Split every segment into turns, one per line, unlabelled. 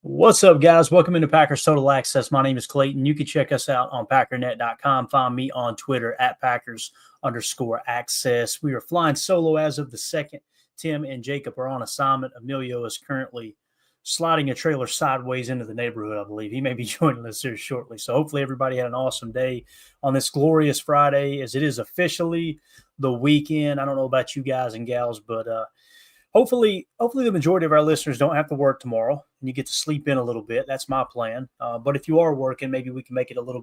What's up, guys? Welcome into Packers Total Access. My name is Clayton. You can check us out on packernet.com. Find me on Twitter at Packers_access. We are flying solo as of the second. Tim and Jacob are on assignment. Emilio is currently sliding a trailer sideways into the neighborhood, I believe. He may be joining us here shortly. So hopefully everybody had an awesome day on this glorious Friday, as it is officially the weekend. I don't know about you guys and gals, but hopefully the majority of our listeners don't have to work tomorrow and you get to sleep in a little bit. That's my plan. But if you are working, maybe we can make it a little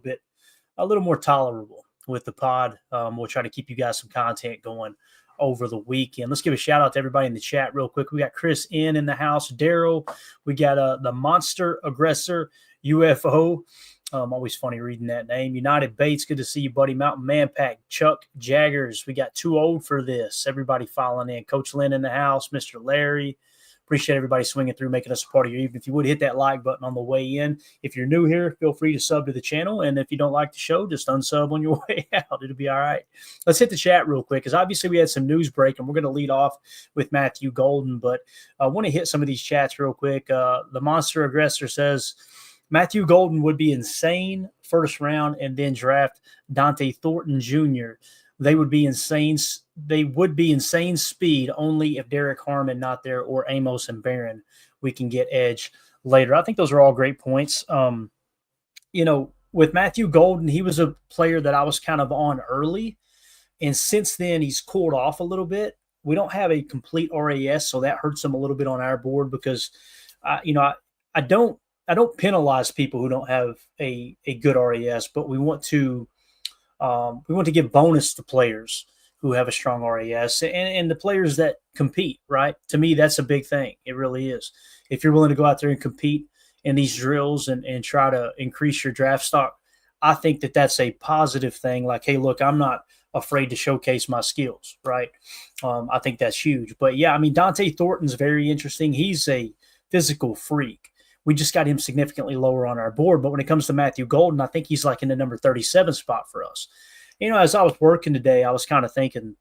more tolerable with the pod. We'll try to keep you guys some content going over the weekend. Let's give a shout out to everybody in the chat real quick. We got Chris in the house, Daryl. We got the Monster Aggressor UFO. Always funny reading that name. United Bates, good to see you, buddy. Mountain Man Pack, Chuck Jaggers. We got too old for this. Everybody following in. Coach Lynn in the house, Mr. Larry. Appreciate everybody swinging through, making us a part of your evening. If you would hit that like button on the way in. If you're new here, feel free to sub to the channel. And if you don't like the show, just unsub on your way out. It'll be all right. Let's hit the chat real quick, because obviously we had some news break, and we're going to lead off with Matthew Golden. But I want to hit some of these chats real quick. The Monster Aggressor says, Matthew Golden would be insane first round and then draft Dante Thornton Jr. They would be insane speed only if Derek Hardman not there, or Amos and Barron. We can get edge later. I think those are all great points. With Matthew Golden, he was a player that I was kind of on early. And since then, he's cooled off a little bit. We don't have a complete RAS, so that hurts him a little bit on our board, because, I don't penalize people who don't have a good RAS, but we want to give bonus to players who have a strong RAS and the players that compete, right? To me, that's a big thing. It really is. If you're willing to go out there and compete in these drills and try to increase your draft stock, I think that that's a positive thing. Like, hey, look, I'm not afraid to showcase my skills, right? I think that's huge. But yeah, Dante Thornton's very interesting. He's a physical freak. We just got him significantly lower on our board. But when it comes to Matthew Golden, I think he's like in the number 37 spot for us. As I was working today, I was kind of thinking,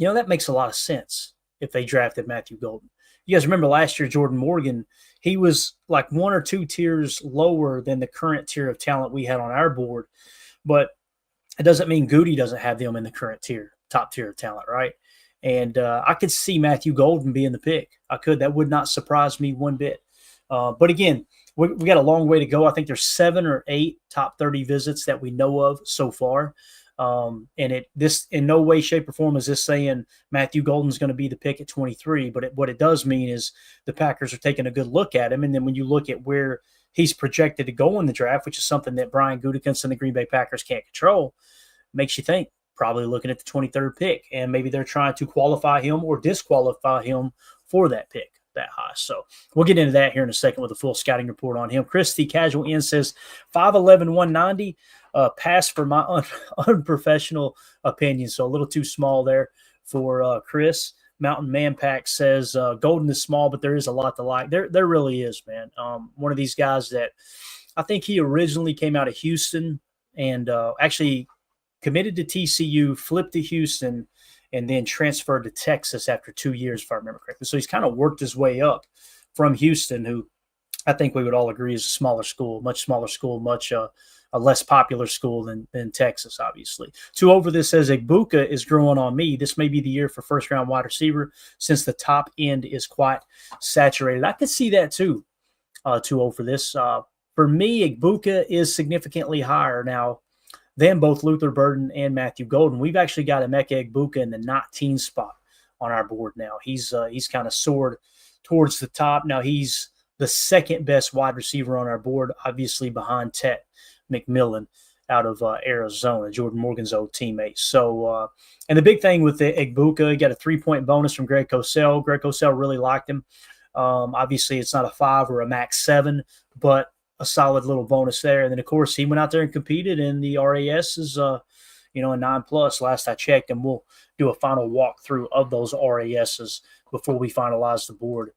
that makes a lot of sense if they drafted Matthew Golden. You guys remember last year, Jordan Morgan, he was like one or two tiers lower than the current tier of talent we had on our board. But it doesn't mean Goody doesn't have them in the current top tier of talent, right? And I could see Matthew Golden being the pick. I could. That would not surprise me one bit. But again, we got a long way to go. I think there's 7 or 8 top 30 visits that we know of so far. And this in no way, shape, or form is this saying Matthew Golden's going to be the pick at 23. But what it does mean is the Packers are taking a good look at him. And then when you look at where he's projected to go in the draft, which is something that Brian Gutekunst and the Green Bay Packers can't control, makes you think probably looking at the 23rd pick. And maybe they're trying to qualify him or disqualify him for that pick that high. So we'll get into that here in a second with a full scouting report on him. Chris, the casual in, says 5'11", 190, pass for my unprofessional opinion. So a little too small there for Chris. Mountain Man Pack says Golden is small, but there is a lot to like. There really is, man. One of these guys that I think he originally came out of Houston and actually committed to TCU, flipped to Houston, and then transferred to Texas after 2 years, if I remember correctly. So he's kind of worked his way up from Houston, who I think we would all agree is a smaller school, much a less popular school than Texas, obviously. Two over this says Egbuka is growing on me. This may be the year for first-round wide receiver since the top end is quite saturated. I could see that too, 2-0 for this. For me, Egbuka is significantly higher now than both Luther Burden and Matthew Golden. We've actually got Emeka Egbuka in the 19 spot on our board now. He's kind of soared towards the top. Now he's the second best wide receiver on our board, obviously behind Tet McMillan out of Arizona, Jordan Morgan's old teammate. So, and the big thing with the Egbuka, he got a 3-point bonus from Greg Cosell. Greg Cosell really liked him. Obviously, it's not a 5 or a max 7, but a solid little bonus there. And then, of course, he went out there and competed, and the RAS is, a 9+ last I checked, and we'll do a final walkthrough of those RASs before we finalize the board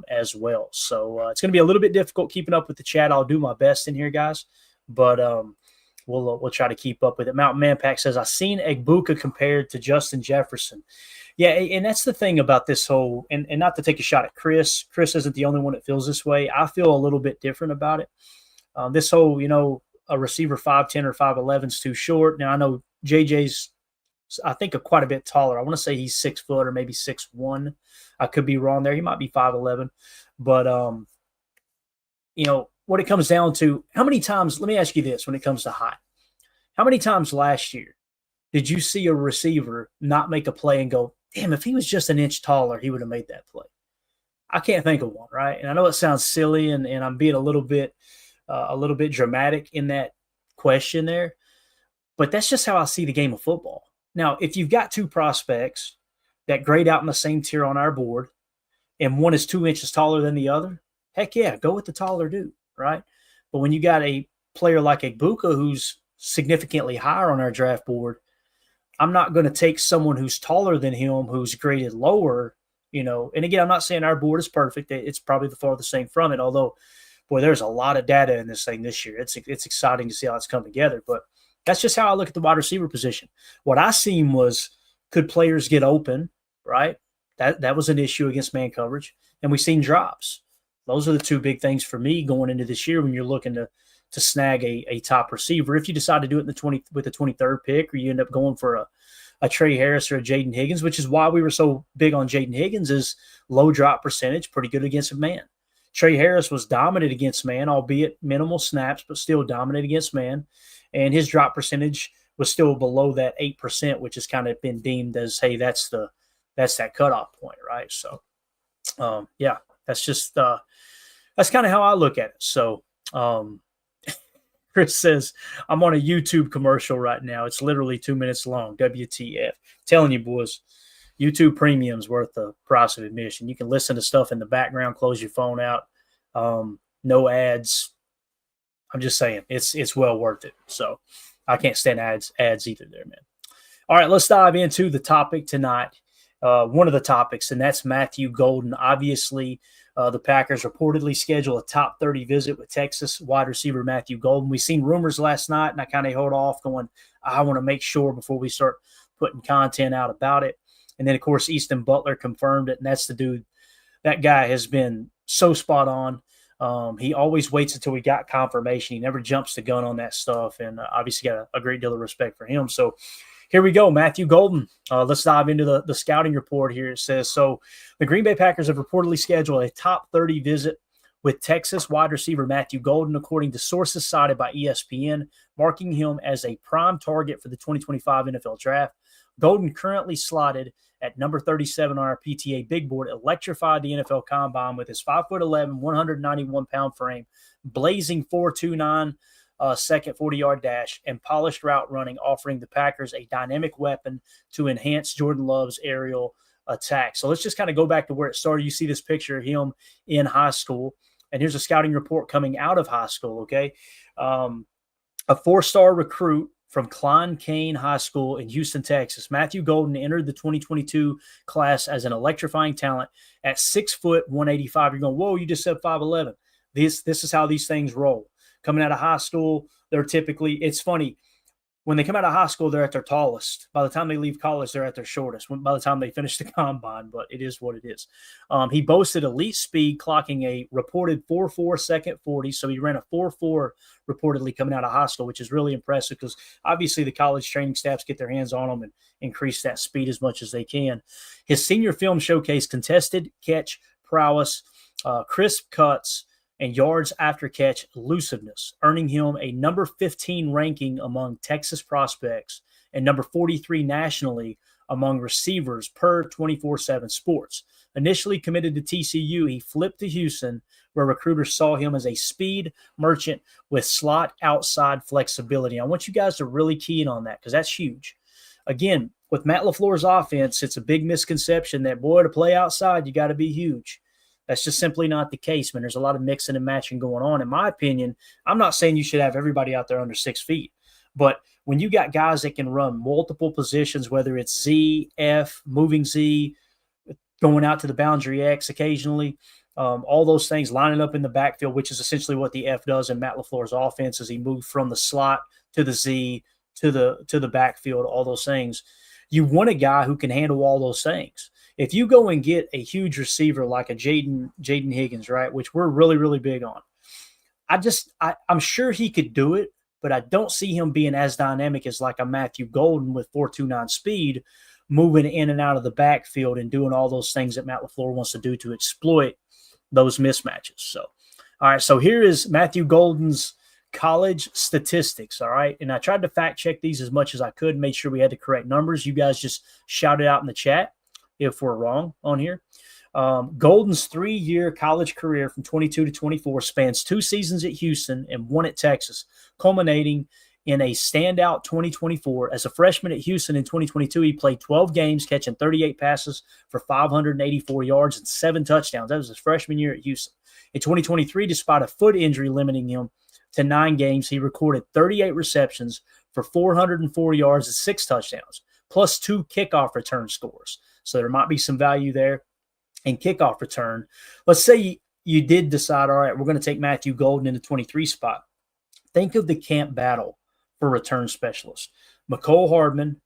as well. So it's going to be a little bit difficult keeping up with the chat. I'll do my best in here, guys, but we'll try to keep up with it. Mountain Man Pack says, I've seen Egbuka compared to Justin Jefferson. Yeah, and that's the thing about this whole, and not to take a shot at Chris. Chris isn't the only one that feels this way. I feel a little bit different about it. This whole, a receiver 5'10" or 5'11" is too short. Now I know JJ's, I think, quite a bit taller. I want to say he's 6 foot or maybe 6'1". I could be wrong there. He might be 5'11", but what it comes down to, how many times? Let me ask you this: when it comes to height, how many times last year did you see a receiver not make a play and go, damn, if he was just an inch taller, he would have made that play? I can't think of one, right? And I know it sounds silly, and I'm being a little bit dramatic in that question there, but that's just how I see the game of football. Now, if you've got two prospects that grade out in the same tier on our board, and one is 2 inches taller than the other, heck yeah, go with the taller dude, right? But when you got a player like Egbuka who's significantly higher on our draft board, I'm not going to take someone who's taller than him, who's graded lower, And again, I'm not saying our board is perfect. It's probably the farthest thing from it. Although, boy, there's a lot of data in this thing this year. It's exciting to see how it's come together. But that's just how I look at the wide receiver position. What I seen was, could players get open, right? That was an issue against man coverage. And we've seen drops. Those are the two big things for me going into this year when you're looking to snag a top receiver. If you decide to do it in with the 23rd pick, or you end up going for a Trey Harris or a Jaden Higgins, which is why we were so big on Jaden Higgins, is low drop percentage, pretty good against a man. Trey Harris was dominant against man, albeit minimal snaps, but still dominant against man. And his drop percentage was still below that 8%, which has kind of been deemed as, hey, that's that cutoff point, right? So, yeah, that's just that's kind of how I look at it. So, Chris says, I'm on a YouTube commercial right now. It's literally 2 minutes long. WTF. Telling you, boys, YouTube Premium's worth the price of admission. You can listen to stuff in the background, close your phone out. No ads. I'm just saying, it's well worth it. So I can't stand ads either there, man. All right, let's dive into the topic tonight. One of the topics, and that's Matthew Golden. Obviously, the Packers reportedly schedule a top 30 visit with Texas wide receiver Matthew Golden. We've seen rumors last night, and I kind of held off going, I want to make sure before we start putting content out about it. And then, of course, Easton Butler confirmed it, and that's the dude. That guy has been so spot on. He always waits until we got confirmation. He never jumps the gun on that stuff, and obviously got a great deal of respect for him. So here we go, Matthew Golden. Let's dive into the scouting report here. It says, so the Green Bay Packers have reportedly scheduled a top 30 visit with Texas wide receiver Matthew Golden, according to sources cited by ESPN, marking him as a prime target for the 2025 NFL Draft. Golden, currently slotted at number 37 on our PTA big board, electrified the NFL Combine with his 5'11", 191-pound frame, blazing 4.29 second 40-yard dash, and polished route running, offering the Packers a dynamic weapon to enhance Jordan Love's aerial attack. So let's just kind of go back to where it started. You see this picture of him in high school, and here's a scouting report coming out of high school, okay? A four-star recruit from Klein Cain High School in Houston, Texas. Matthew Golden entered the 2022 class as an electrifying talent at 6 foot 185. You're going, whoa, you just said 5'11". This is how these things roll. Coming out of high school, they're typically, it's funny, when they come out of high school, they're at their tallest. By the time they leave college, they're at their shortest. By the time they finish the combine, but it is what it is. He boasted elite speed, clocking a reported 4.4 second 40. So he ran a 4.4 reportedly coming out of high school, which is really impressive because obviously the college training staffs get their hands on him and increase that speed as much as they can. His senior film showcased contested catch prowess, crisp cuts, and yards after catch elusiveness, earning him a number 15 ranking among Texas prospects and number 43 nationally among receivers per 24/7 Sports. Initially committed to TCU, he flipped to Houston, where recruiters saw him as a speed merchant with slot outside flexibility. I want you guys to really key in on that because that's huge. Again, with Matt LaFleur's offense, it's a big misconception that, boy, to play outside, you got to be huge. That's just simply not the case, man. There's a lot of mixing and matching going on. In my opinion, I'm not saying you should have everybody out there under 6 feet, but when you got guys that can run multiple positions, whether it's Z, F, moving Z, going out to the boundary X occasionally, all those things, lining up in the backfield, which is essentially what the F does in Matt LaFleur's offense as he moved from the slot to the Z to the backfield, all those things. You want a guy who can handle all those things. If you go and get a huge receiver like a Jaden Higgins, right, which we're really, really big on, I'm sure he could do it, but I don't see him being as dynamic as like a Matthew Golden with 4.29 speed, moving in and out of the backfield and doing all those things that Matt LaFleur wants to do to exploit those mismatches. So, all right, so here is Matthew Golden's college statistics. All right, and I tried to fact check these as much as I could, made sure we had the correct numbers. You guys just shout it out in the chat if we're wrong on here. Golden's 3-year college career from 22 to 24 spans 2 seasons at Houston and 1 at Texas, culminating in a standout 2024. As a freshman at Houston in 2022, he played 12 games, catching 38 passes for 584 yards and 7 touchdowns. That was his freshman year at Houston. In 2023, despite a foot injury limiting him to 9 games, he recorded 38 receptions for 404 yards and 6 touchdowns, plus 2 kickoff return scores. So there might be some value there. And kickoff return. Let's say you did decide, all right, we're going to take Matthew Golden in the 23 spot. Think of the camp battle for return specialists. Mecole Hardman,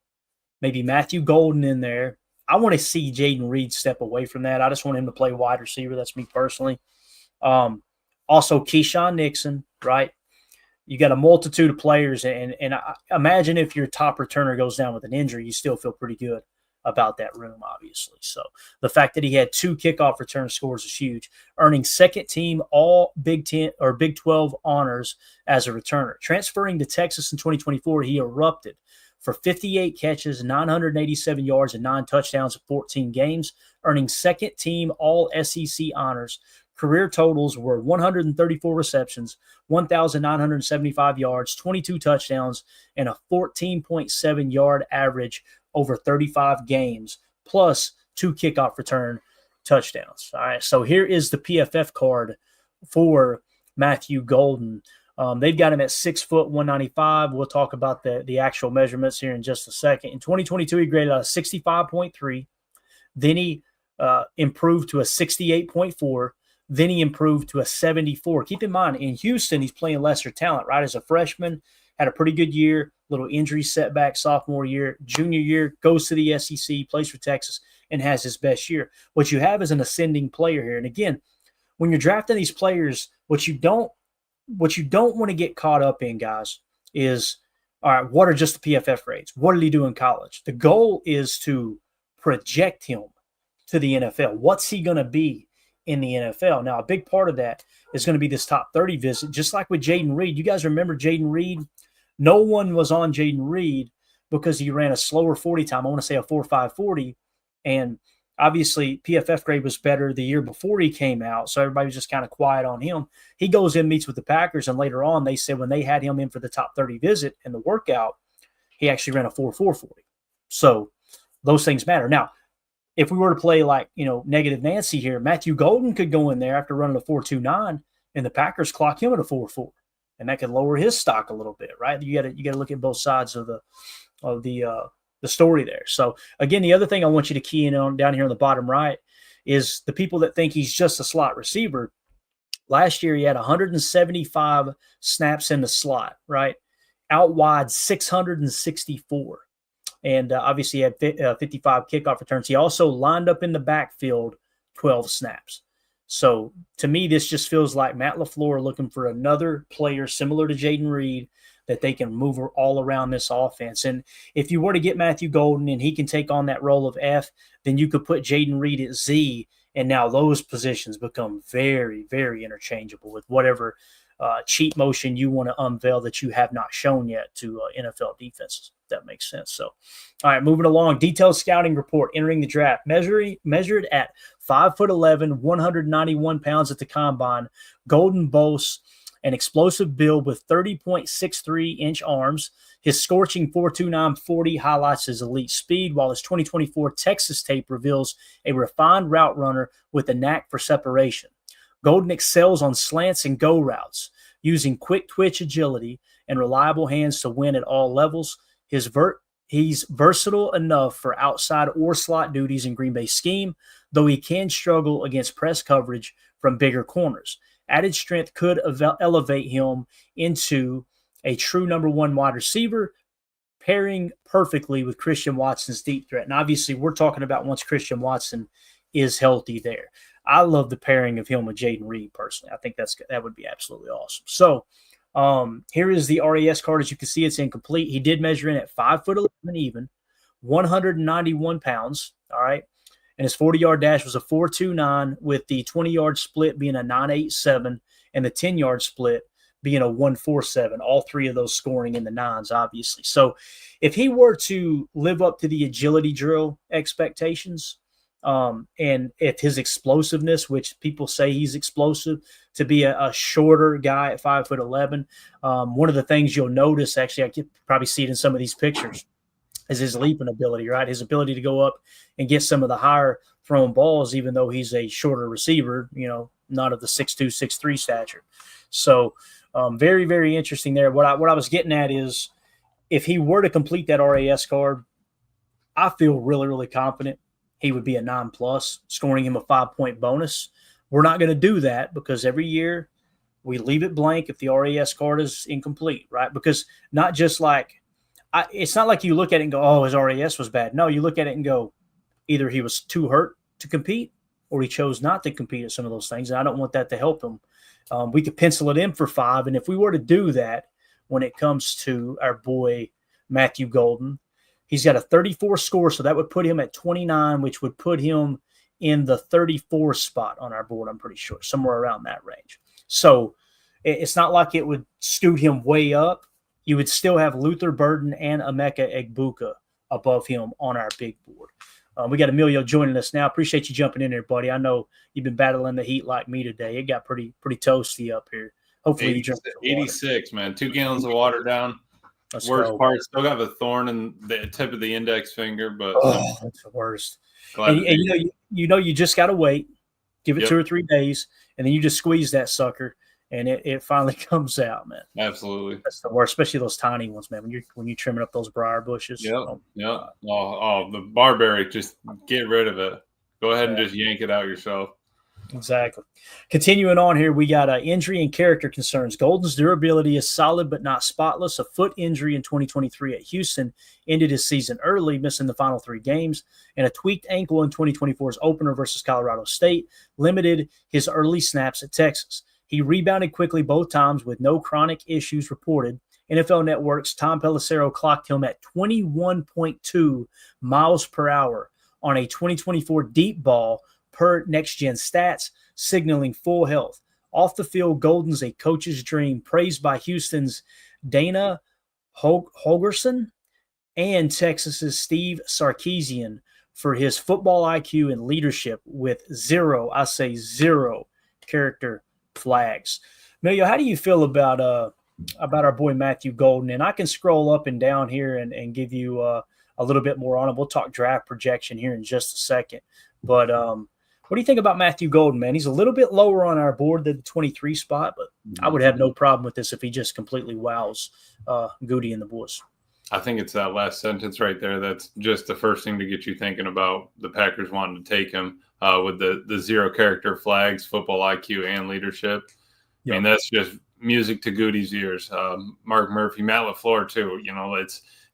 maybe Matthew Golden in there. I want to see Jaden Reed step away from that. I just want him to play wide receiver. That's me personally. Also, Keyshawn Nixon, right? You got a multitude of players, and I imagine if your top returner goes down with an injury, you still feel pretty good about that room, obviously. So the fact that he had 2 kickoff return scores is huge, earning second team all Big 10 or Big 12 honors as a returner. Transferring to Texas in 2024, he erupted for 58 catches, 987 yards, and 9 touchdowns in 14 games, earning second team all SEC honors. Career totals were 134 receptions, 1,975 yards, 22 touchdowns, and a 14.7 yard average over 35 games, plus 2 kickoff return touchdowns. All right, so here is the PFF card for Matthew Golden. They've got him at 6 foot 195. We'll talk about the actual measurements here in just a second. In 2022, he graded out a 65.3. Then he improved to a 68.4. Then he improved to a 74. Keep in mind, in Houston, he's playing lesser talent, right? As a freshman, had a pretty good year, little injury setback sophomore year. Junior year, goes to the SEC, plays for Texas, and has his best year. What you have is an ascending player here. And again, when you're drafting these players, what you don't want to get caught up in, guys, is, all right, what are just the PFF grades? What did he do in college? The goal is to project him to the NFL. What's he going to be in the NFL? Now, a big part of that is going to be this top 30 visit, just like with Jaden Reed. You guys remember Jaden Reed? No one was on Jaden Reed because he ran a slower 40 time. I want to say a 4.5 40. And obviously, PFF grade was better the year before he came out, so everybody was just kind of quiet on him. He goes in, meets with the Packers, and later on, they said when they had him in for the top 30 visit and the workout, he actually ran a 4.4 40. So those things matter. Now, if we were to play like, negative Nancy here, Matthew Golden could go in there after running a 4.29, and the Packers clock him at a 4.4, and that could lower his stock a little bit, right? You got to look at both sides of the story there. So again, the other thing I want you to key in on down here on the bottom right is the people that think he's just a slot receiver. Last year, he had 175 snaps in the slot, right? Out wide, 664. And obviously, he had 55 kickoff returns. He also lined up in the backfield 12 snaps. So to me, this just feels like Matt LaFleur looking for another player similar to Jaden Reed that they can move all around this offense. And if you were to get Matthew Golden and he can take on that role of F, then you could put Jaden Reed at Z, and now those positions become very, very interchangeable with whatever cheat motion you want to unveil that you have not shown yet to NFL defenses. If that makes sense. So, all right, moving along. Detailed scouting report entering the draft. Measured at 5'11", 191 pounds at the combine. Golden boasts an explosive build with 30.63-inch arms. His scorching 4.29 40 highlights his elite speed, while his 2024 Texas tape reveals a refined route runner with a knack for separation. Golden excels on slants and go routes, using quick twitch agility and reliable hands to win at all levels. He's versatile enough for outside or slot duties in Green Bay's scheme, though he can struggle against press coverage from bigger corners. Added strength could elevate him into a true number 1 wide receiver, pairing perfectly with Christian Watson's deep threat. And obviously, we're talking about once Christian Watson is healthy there. I love the pairing of him with Jaden Reed personally. I think that would be absolutely awesome. So here is the RAS card. As you can see, it's incomplete. He did measure in at 5'11" even, 191 pounds. All right. And his 40-yard dash was a 4.29 with the 20-yard split being a 9.87 and the 10-yard split being a 1.47. All three of those scoring in the nines, obviously. So if he were to live up to the agility drill expectations, and if his explosiveness, which people say he's explosive, to be a shorter guy at 5'11", one of the things you'll notice, actually, I could probably see it in some of these pictures, is his leaping ability, right? His ability to go up and get some of the higher thrown balls, even though he's a shorter receiver, not of the 6'2", 6'3" stature. So very, very interesting there. What I was getting at is if he were to complete that RAS card, I feel really, really confident he would be a 9+, scoring him a 5-point bonus. We're not going to do that because every year we leave it blank if the RAS card is incomplete, right? Because not just like it's not like you look at it and go, oh, his RAS was bad. No, you look at it and go, either he was too hurt to compete or he chose not to compete at some of those things. And I don't want that to help him. We could pencil it in for 5. And if we were to do that when it comes to our boy Matthew Golden, he's got a 34 score. So that would put him at 29, which would put him in the 34 spot on our board, I'm pretty sure, somewhere around that range. So it's not like it would scoot him way up. You would still have Luther Burden and Emeka Egbuka above him on our big board. We got Emilio joining us now. Appreciate you jumping in there, buddy. I know you've been battling the heat like me today. It got pretty toasty up here. Hopefully you drink
86, man. 2 gallons of water down. Worst part, still got a thorn in the tip of the index finger, but
that's the worst. And you just got to wait. Give it 2 or 3 days, and then you just squeeze that sucker. And it finally comes out, man.
Absolutely.
That's the worst, especially those tiny ones, man. When you're trimming up those briar bushes.
Yep. The barberry, just get rid of it. Go ahead and just yank it out yourself.
Exactly. Continuing on here, we got injury and character concerns. Golden's durability is solid but not spotless. A foot injury in 2023 at Houston ended his season early, missing the final 3 games, and a tweaked ankle in 2024's opener versus Colorado State limited his early snaps at Texas. He rebounded quickly both times with no chronic issues reported. NFL Network's Tom Pelissero clocked him at 21.2 miles per hour on a 2024 deep ball per Next Gen Stats, signaling full health. Off the field, Golden's a coach's dream, praised by Houston's Dana Holgerson and Texas's Steve Sarkisian for his football IQ and leadership with zero character flags. Emilio, how do you feel about our boy Matthew Golden? And I can scroll up and down here and give you a little bit more on him. We'll talk draft projection here in just a second. But what do you think about Matthew Golden, man? He's a little bit lower on our board than the 23 spot, but I would have no problem with this if he just completely wows Goody and the boys.
I think it's that last sentence right there. That's just the first thing to get you thinking about the Packers wanting to take him. With the 0 character flags, football IQ, and leadership. Yep. I mean, that's just music to Goody's ears. Mark Murphy, Matt LaFleur, too.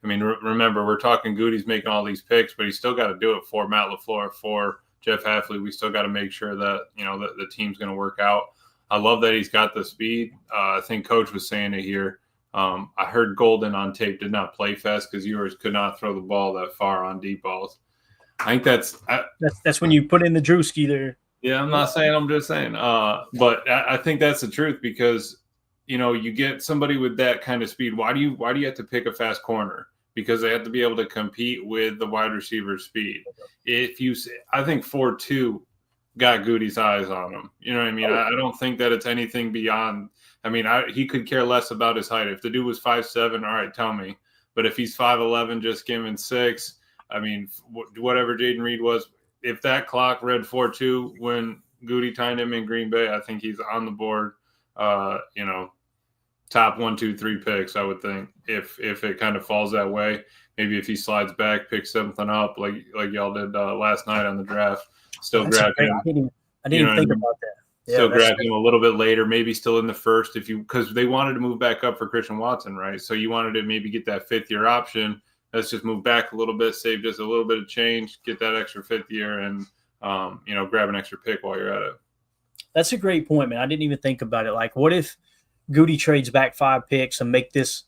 Remember, we're talking Goody's making all these picks, but he's still got to do it for Matt LaFleur, for Jeff Hafley. We still got to make sure that, that the team's going to work out. I love that he's got the speed. I think Coach was saying it here. I heard Golden on tape did not play fast because Ewers could not throw the ball that far on deep balls. I think that's
when you put in the Drewski there.
Yeah, I'm not saying, I'm just saying. But I think that's the truth because, you get somebody with that kind of speed. Why do you have to pick a fast corner? Because they have to be able to compete with the wide receiver speed. I think 4.2 got Goody's eyes on him. You know what I mean? I don't think that it's anything beyond. He could care less about his height. If the dude was 5'7", all right, tell me. But if he's 5'11", just give him 6. Whatever Jaden Reed was, if that clock read 4.2 when Goody timed him in Green Bay, I think he's on the board. Top 1, 2, 3 picks. I would think if it kind of falls that way, maybe if he slides back, picks something up like y'all did last night on the draft, still grabbing him.
I didn't even think about that.
Still grab him a little bit later, maybe still in the first because they wanted to move back up for Christian Watson, right? So you wanted to maybe get that 5th-year option. Let's just move back a little bit, save just a little bit of change, get that extra 5th year, and grab an extra pick while you're at it.
That's a great point, man. I didn't even think about it. Like, what if Goody trades back 5 picks and make this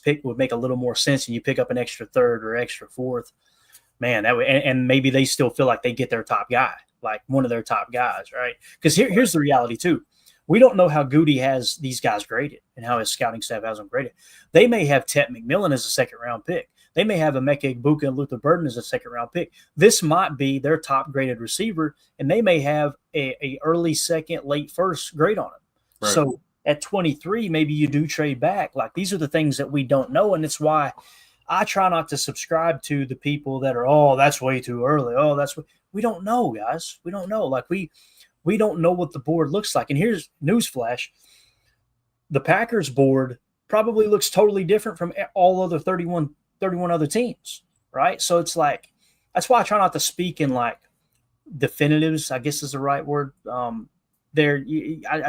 pick would make a little more sense, and you pick up an extra 3rd or extra 4th? Man, that would, and maybe they still feel like they get their top guy, like one of their top guys, right? Because here's the reality too. We don't know how Goody has these guys graded and how his scouting staff has them graded. They may have Tet McMillan as a 2nd-round pick. They may have Emeka Egbuka and Luther Burden as a 2nd-round pick. This might be their top graded receiver, and they may have a early 2nd, late 1st grade on him. Right. So at 23, maybe you do trade back. Like, these are the things that we don't know, and it's why I try not to subscribe to the people that are, oh, that's way too early. Oh, we don't know, guys. We don't know. Like, we don't know what the board looks like. And here's newsflash. The Packers board probably looks totally different from all other 31 other teams, right? So it's like, that's why I try not to speak in like definitives, I guess is the right word. I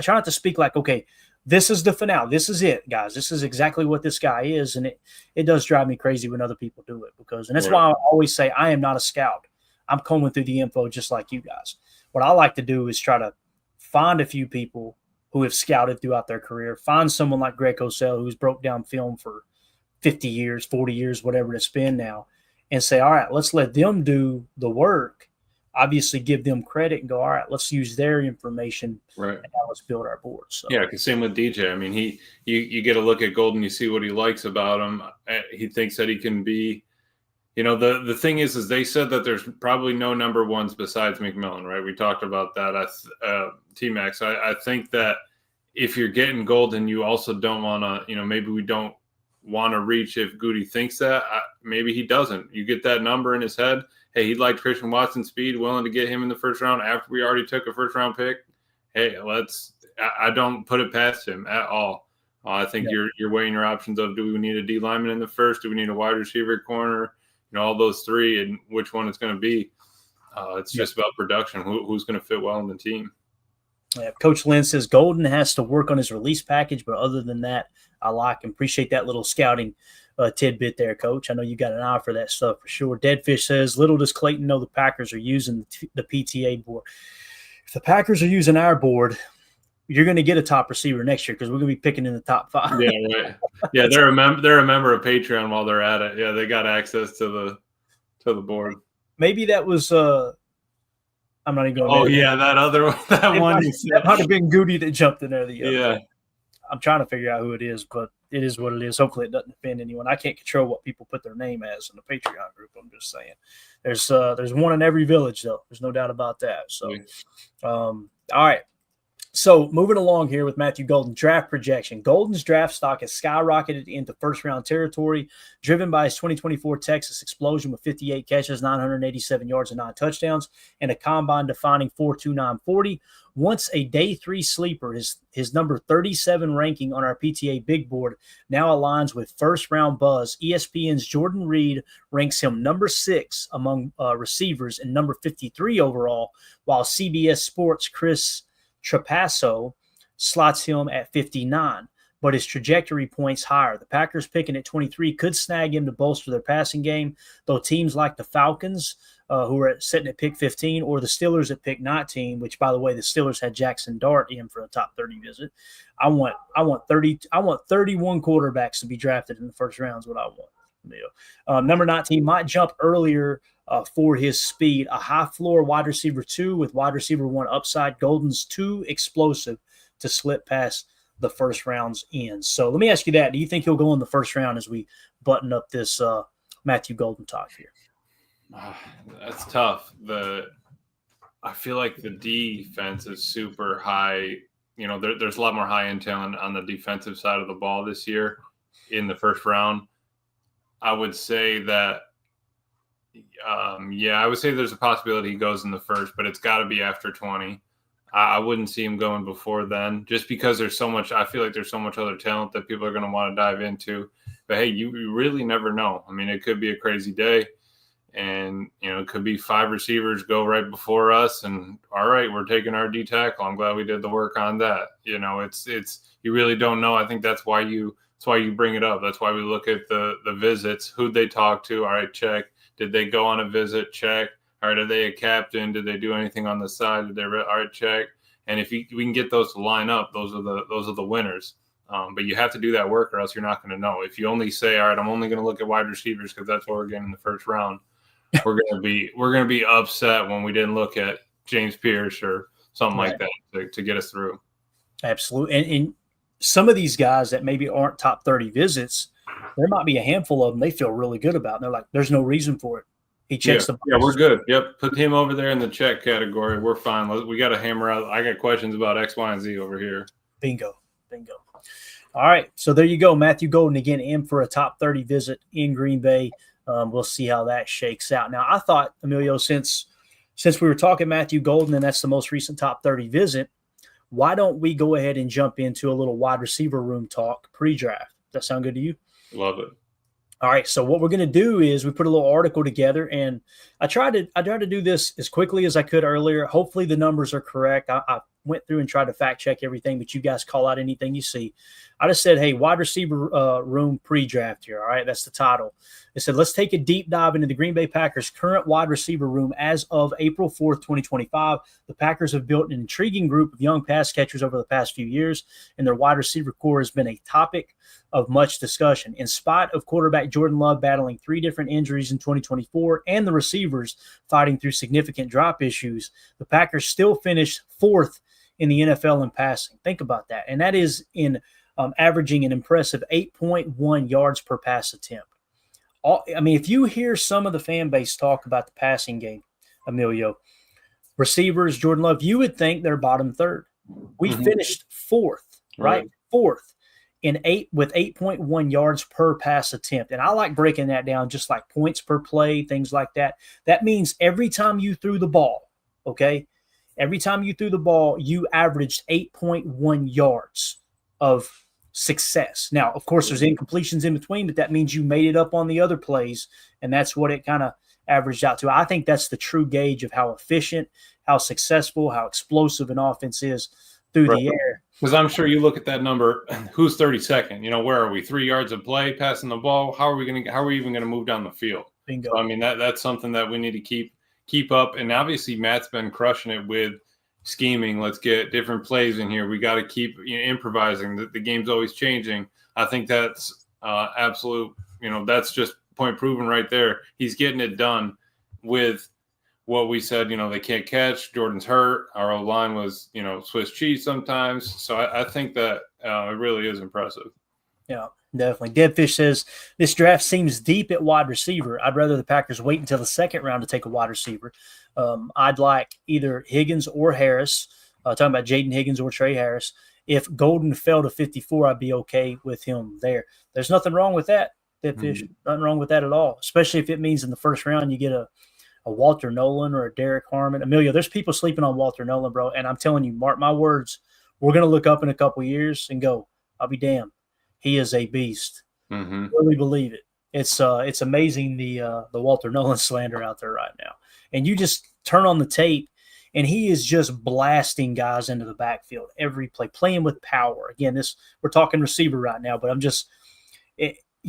try not to speak like, okay, this is the finale. This is it, guys. This is exactly what this guy is. And it does drive me crazy when other people do it, and that's why I always say I am not a scout. I'm combing through the info just like you guys. What I like to do is try to find a few people who have scouted throughout their career, find someone like Greg Cosell who's broke down film for 50 years, 40 years, whatever it's been now, and say, all right, let's let them do the work. Obviously give them credit and go, all right, let's use their information, right, and now let's build our board. So
yeah, because same with DJ. I mean, you get a look at Golden, you see what he likes about him. He thinks that he can be, the thing is they said that there's probably no number ones besides McMillan, right? We talked about that. T-Max, I think that if you're getting Golden, you also don't want to, maybe we don't want to reach if Goody thinks that. Maybe he doesn't. You get that number in his head. Hey, he liked Christian Watson's speed, willing to get him in the 1st round after we already took a 1st-round pick. Hey, I don't put it past him at all. I think you're weighing your options of, do we need a D lineman in the 1st? Do we need a wide receiver corner? All those 3 and which one it's going to be. It's just about production. Who's going to fit well in the team?
Yeah, Coach Lynn says Golden has to work on his release package, but other than that, I like and appreciate that little scouting tidbit there, Coach. I know you got an eye for that stuff for sure. Deadfish says, little does Clayton know the Packers are using the PTA board. If the Packers are using our board, you're going to get a top receiver next year because we're going to be picking in the top 5.
Yeah, right. Yeah, they're a member of Patreon while they're at it. Yeah, they got access to the board.
Maybe that was I'm not even going.
Oh yeah, that other one.
That might have been Goody that jumped in there.
Yeah.
I'm trying to figure out who it is, but it is what it is. Hopefully it doesn't offend anyone. I can't control what people put their name as in the Patreon group. I'm just saying. There's one in every village, though. There's no doubt about that. So, all right. So moving along here with Matthew Golden, draft projection. Golden's draft stock has skyrocketed into 1st-round territory, driven by his 2024 Texas explosion with 58 catches, 987 yards, and 9 touchdowns, and a combine-defining 4.29 40. Once a day 3 sleeper, his number 37 ranking on our PTA big board now aligns with 1st-round buzz. ESPN's Jordan Reed ranks him number 6 among receivers and number 53 overall, while CBS Sports' Chris Trapasso slots him at 59, but his trajectory points higher. The Packers picking at 23 could snag him to bolster their passing game, though teams like the Falcons, who are sitting at pick 15, or the Steelers at pick 19, which, by the way, the Steelers had Jackson Dart in for a top 30 visit. I want 31 quarterbacks to be drafted in the 1st round is what I want. Number 19 might jump earlier for his speed. A high floor wide receiver 2 with wide receiver 1 upside. Golden's too explosive to slip past the 1st round's end. So let me ask you that. Do you think he'll go in the 1st round as we button up this Matthew Golden talk here?
That's tough. I feel like the defense is super high. There's a lot more high intel on the defensive side of the ball this year in the 1st round. I would say that I would say there's a possibility he goes in the 1st, but it's got to be after 20. I wouldn't see him going before then, just because there's so much. I feel like there's so much other talent that people are going to want to dive into. But hey, you really never know. I mean, it could be a crazy day, And, it could be 5 receivers go right before us and all right, we're taking our D tackle. I'm glad we did the work on that. It's you really don't know. I think that's why you bring it up. That's why we look at the visits, who'd they talk to. All right, check. Did they go on a visit? Check. All right, are they a captain? Did they do anything on the side? All right, check. And if we can get those to line up, those are the winners. But you have to do that work, or else you're not going to know. If you only say, all right, I'm only going to look at wide receivers because that's what we're getting in the first round, we're going to be upset when we didn't look at James Pierce or something like that to get us through.
Absolutely. And some of these guys that maybe aren't top 30 visits, there might be a handful of them they feel really good about. And they're like, there's no reason for it. He checks the box.
Yeah, we're good. Yep. Put him over there in the check category. We're fine. We got to hammer out. I got questions about X, Y, and Z over here.
Bingo. All right. So there you go. Matthew Golden again in for a top 30 visit in Green Bay. We'll see how that shakes out. Now, I thought, Emilio, since we were talking Matthew Golden and that's the most recent top 30 visit, why don't we go ahead and jump into a little wide receiver room talk pre-draft? Does that sound good to you?
Love it.
All right, so what we're going to do is we put a little article together, and I tried to do this as quickly as I could earlier. Hopefully the numbers are correct. I went through and tried to fact check everything, but you guys call out anything you see. I just said, hey, wide receiver room pre-draft here. All right, that's the title. I said, let's take a deep dive into the Green Bay Packers' current wide receiver room as of April 4th, 2025. The Packers have built an intriguing group of young pass catchers over the past few years, and their wide receiver core has been a topic of much discussion. In spite of quarterback Jordan Love battling 3 different injuries in 2024 and the receivers fighting through significant drop issues, the Packers still finished 4th in the NFL in passing. Think about that. And that is in averaging an impressive 8.1 yards per pass attempt. If you hear some of the fan base talk about the passing game, Emilio, receivers, Jordan Love, you would think they're bottom third. We finished 4th, right? 4th. With 8.1 yards per pass attempt. And I like breaking that down just like points per play, things like that. That means every time you threw the ball, okay, you averaged 8.1 yards of success. Now, of course, there's incompletions in between, but that means you made it up on the other plays, and that's what it kind of averaged out to. I think that's the true gauge of how efficient, how successful, how explosive an offense is through the air.
Because I'm sure you look at that number, who's 32nd? Where are we? 3 yards of play, passing the ball? How are we even going to move down the field?
Bingo.
So, that's something that we need to keep up. And obviously Matt's been crushing it with scheming. Let's get different plays in here. We got to keep improvising. The game's always changing. I think that's absolute, that's just point proven right there. He's getting it done with what we said, they can't catch. Jordan's hurt. Our O-line was, Swiss cheese sometimes. So I think that it really is impressive.
Yeah, definitely. Deadfish says, this draft seems deep at wide receiver. I'd rather the Packers wait until the second round to take a wide receiver. I'd like either Higgins or Harris, talking about Jaden Higgins or Trey Harris. If Golden fell to 54, I'd be okay with him there. There's nothing wrong with that, Deadfish. Nothing wrong with that at all, especially if it means in the first round you get a Walter Nolan or a Derek Harmon. Emilio, there's people sleeping on Walter Nolan, bro. And I'm telling you, mark my words, we're going to look up in a couple of years and go, I'll be damned. He is a beast. Really believe it. It's amazing the Walter Nolan slander out there right now. And you just turn on the tape, and he is just blasting guys into the backfield every play, playing with power. Again, we're talking receiver right now, but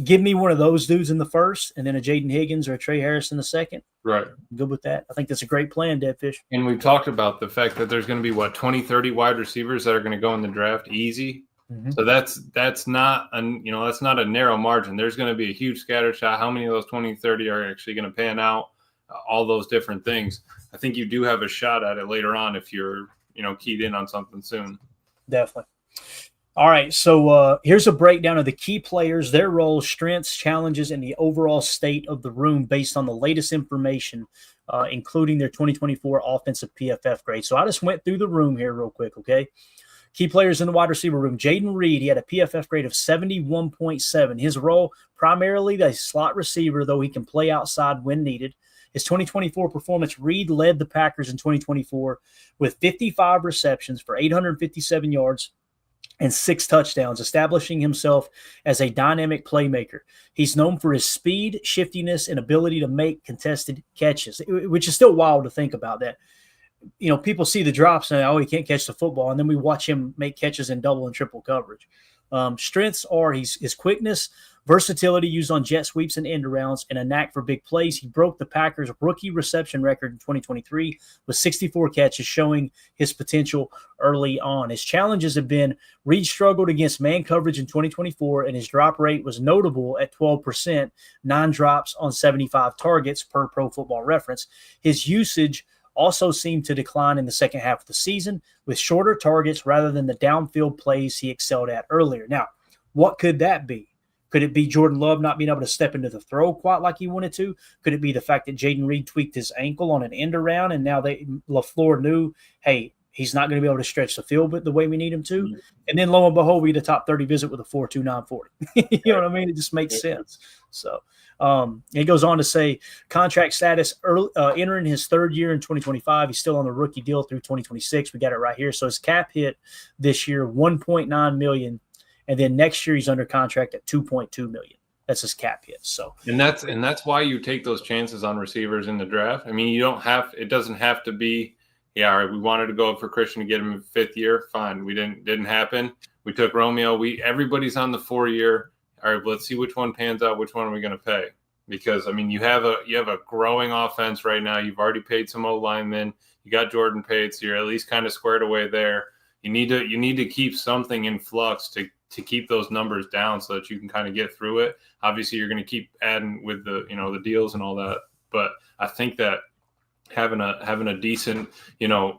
give me one of those dudes in the first, and then a Jaden Higgins or a Trey Harris in the second.
Right.
I'm good with that. I think that's a great plan, Deadfish.
And we've talked about the fact that there's going to be 20, 30 wide receivers that are going to go in the draft easy. So that's not that's not a narrow margin. There's going to be a huge scatter shot. How many of those 20, 30 are actually going to pan out? All those different things. I think you do have a shot at it later on if you're, keyed in on something soon.
Definitely. All right, so here's a breakdown of the key players, their roles, strengths, challenges, and the overall state of the room based on the latest information, including their 2024 offensive PFF grade. So I just went through the room here real quick, okay? Key players in the wide receiver room. Jaden Reed, he had a PFF grade of 71.7. His role, primarily the slot receiver, though he can play outside when needed. His 2024 performance, Reed led the Packers in 2024 with 55 receptions for 857 yards and 6 touchdowns, establishing himself as a dynamic playmaker. He's known for his speed, shiftiness, and ability to make contested catches, which is still wild to think about that. People see the drops and, oh, he can't catch the football. And then we watch him make catches in double and triple coverage. Strengths are his quickness, versatility used on jet sweeps and end arounds, and a knack for big plays. He broke the Packers' rookie reception record in 2023 with 64 catches, showing his potential early on. His challenges have been Reed struggled against man coverage in 2024, and his drop rate was notable at 12%, 9 drops on 75 targets per Pro Football Reference. His usage also seemed to decline in the second half of the season with shorter targets rather than the downfield plays he excelled at earlier. Now, what could that be? Could it be Jordan Love not being able to step into the throw quite like he wanted to? Could it be the fact that Jaden Reed tweaked his ankle on an end around and now LaFleur knew, hey, he's not going to be able to stretch the field the way we need him to? Mm-hmm. And then lo and behold, we had a top 30 visit with a 4.2940. You know what I mean? It just makes sense. So he goes on to say contract status entering his third year in 2025. He's still on the rookie deal through 2026. We got it right here. So his cap hit this year, $1.9 million. And then next year he's under contract at $2.2 million. That's his cap hit. So
and that's why you take those chances on receivers in the draft. I mean, it doesn't have to be, all right, we wanted to go for Christian to get him in 5th year. Fine. We didn't happen. We took Romeo. Everybody's on the 4-year. All right, let's see which one pans out. Which one are we going to pay? Because I mean, you have a growing offense right now. You've already paid some O linemen. You got Jordan paid, so you're at least kind of squared away there. You need to keep something in flux to keep those numbers down so that you can kind of get through it. Obviously, you're going to keep adding with the deals and all that. But I think that having a decent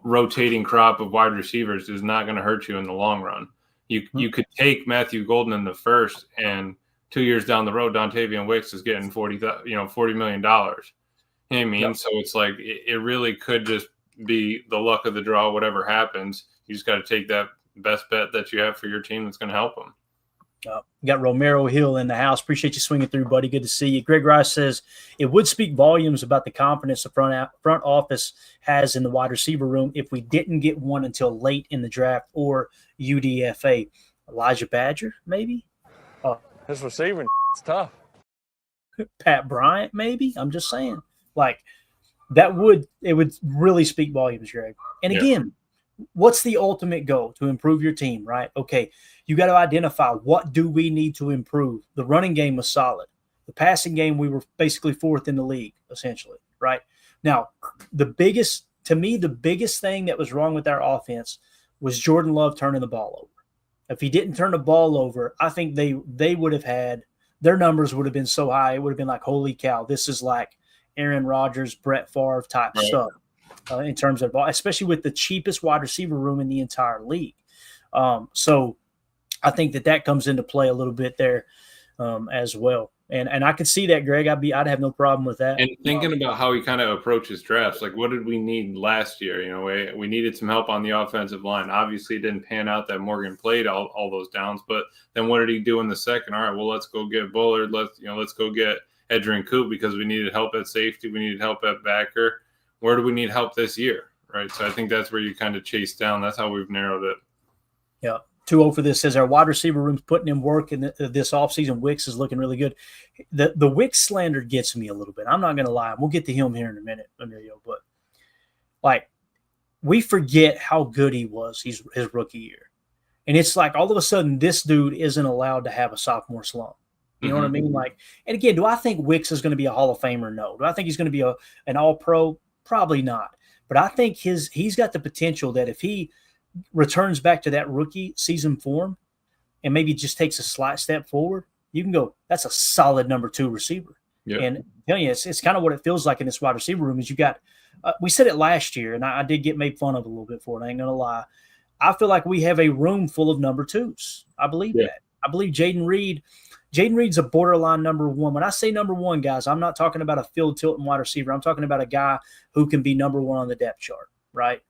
rotating crop of wide receivers is not going to hurt you in the long run. You could take Matthew Golden in the first, and 2 years down the road, Dontavian Wicks is getting $40 million. You know what I mean? Yep. So it's like it really could just be the luck of the draw. Whatever happens, you just got to take that best bet that you have for your team that's going to help them.
You got Romero Hill in the house. Appreciate you swinging through, buddy. Good to see you. Greg Rice says it would speak volumes about the confidence the front office has in the wide receiver room if we didn't get one until late in the draft or UDFA. Elijah Badger, maybe?
His receiving is tough.
Pat Bryant, maybe? I'm just saying. Like, it would really speak volumes, Greg. And again, what's the ultimate goal? To improve your team, right? Okay, you got to identify what do we need to improve. The running game was solid. The passing game, we were basically 4th in the league, essentially, right? Now, the biggest thing that was wrong with our offense was Jordan Love turning the ball over. If he didn't turn the ball over, I think they would have had – their numbers would have been so high, it would have been like, holy cow, this is like Aaron Rodgers, Brett Favre type stuff. In terms of, especially with the cheapest wide receiver room in the entire league. So I think that comes into play a little bit there as well. And I could see that, Greg. I'd have no problem with that.
And thinking about how he kind of approaches drafts, like what did we need last year? We needed some help on the offensive line. Obviously, it didn't pan out that Morgan played all those downs. But then what did he do in the second? All right, well, let's go get Bullard. Let's go get Edgerrin Coop because we needed help at safety. We needed help at backer. Where do we need help this year, right? So I think that's where you kind of chase down. That's how we've narrowed it.
Yeah. 2-0 for this says our wide receiver room's putting in work in this offseason. Wicks is looking really good. The Wicks slander gets me a little bit. I'm not going to lie. We'll get to him here in a minute, Emilio. But, like, we forget how good he was his rookie year. And it's like all of a sudden this dude isn't allowed to have a sophomore slump. You know what I mean? Like, and again, do I think Wicks is going to be a Hall of Famer? No. Do I think he's going to be an All-Pro? Probably not. But I think he's got the potential that if he returns back to that rookie season form and maybe just takes a slight step forward, you can go, that's a solid number 2 receiver. Yeah. And I'm telling you, it's kind of what it feels like in this wide receiver room is you got we said it last year, and I did get made fun of a little bit for it. I ain't going to lie. I feel like we have a room full of number 2s. I believe that. I believe Jaden Reed's a borderline number 1. When I say number 1, guys, I'm not talking about a field tilting wide receiver. I'm talking about a guy who can be number 1 on the depth chart, right?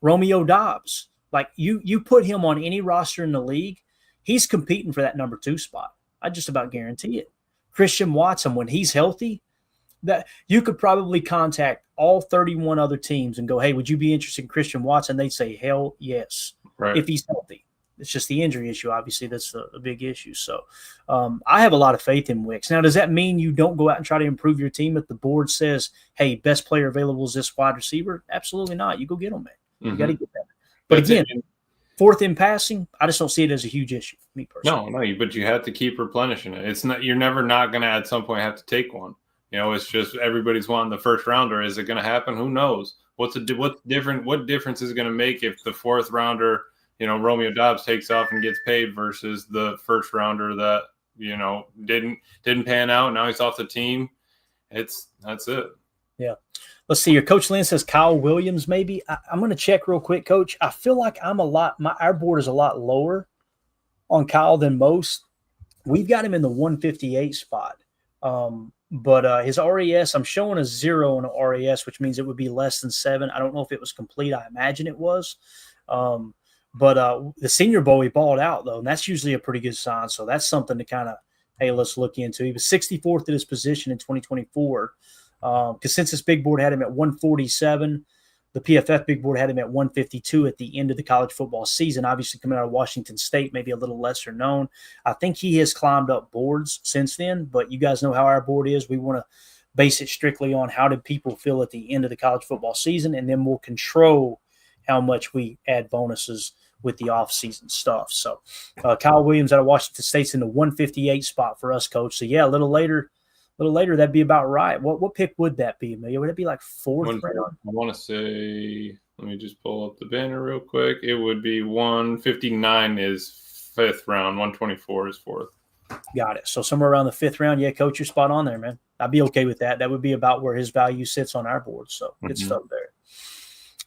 Romeo Doubs, like you put him on any roster in the league, he's competing for that number 2 spot. I just about guarantee it. Christian Watson, when he's healthy, that you could probably contact all 31 other teams and go, hey, would you be interested in Christian Watson? They'd say, hell yes, if he's healthy. It's just the injury issue. Obviously, that's the big issue. So I have a lot of faith in Wicks. Now, does that mean you don't go out and try to improve your team if the board says, hey, best player available is this wide receiver? Absolutely not. You go get them, man. You got to get that. But again, fourth in passing, I just don't see it as a huge issue, me personally.
No, but you have to keep replenishing it. It's not, you're never not going to at some point have to take one. It's just everybody's wanting the first rounder. Is it going to happen? Who knows? What difference is it going to make if the fourth rounder, Romeo Doubs takes off and gets paid versus the first rounder that, didn't pan out. Now he's off the team. That's it.
Yeah. Let's see here. Coach Lynn says Kyle Williams, maybe. I'm going to check real quick, Coach. I feel like our board is a lot lower on Kyle than most. We've got him in the 158 spot. But his RAS, I'm showing a 0 on an RAS, which means it would be less than 7. I don't know if it was complete. I imagine it was. But the Senior Bowl, he balled out, though, and that's usually a pretty good sign. So that's something to kind of, hey, let's look into. He was 64th at his position in 2024. Consensus Big Board had him at 147. The PFF Big Board had him at 152 at the end of the college football season. Obviously, coming out of Washington State, maybe a little lesser known. I think he has climbed up boards since then, but you guys know how our board is. We want to base it strictly on how did people feel at the end of the college football season, and then we'll control how much we add bonuses with the offseason stuff. So Kyle Williams out of Washington State's in the 158 spot for us, Coach. So, yeah, a little later, that'd be about right. What pick would that be, Amelia? Would it be like fourth round?
I want to say, let me just pull up the banner real quick. It would be 159 is fifth round, 124 is fourth.
Got it. So somewhere around the fifth round. Yeah, Coach, you're spot on there, man. I'd be okay with that. That would be about where his value sits on our board. So good stuff there.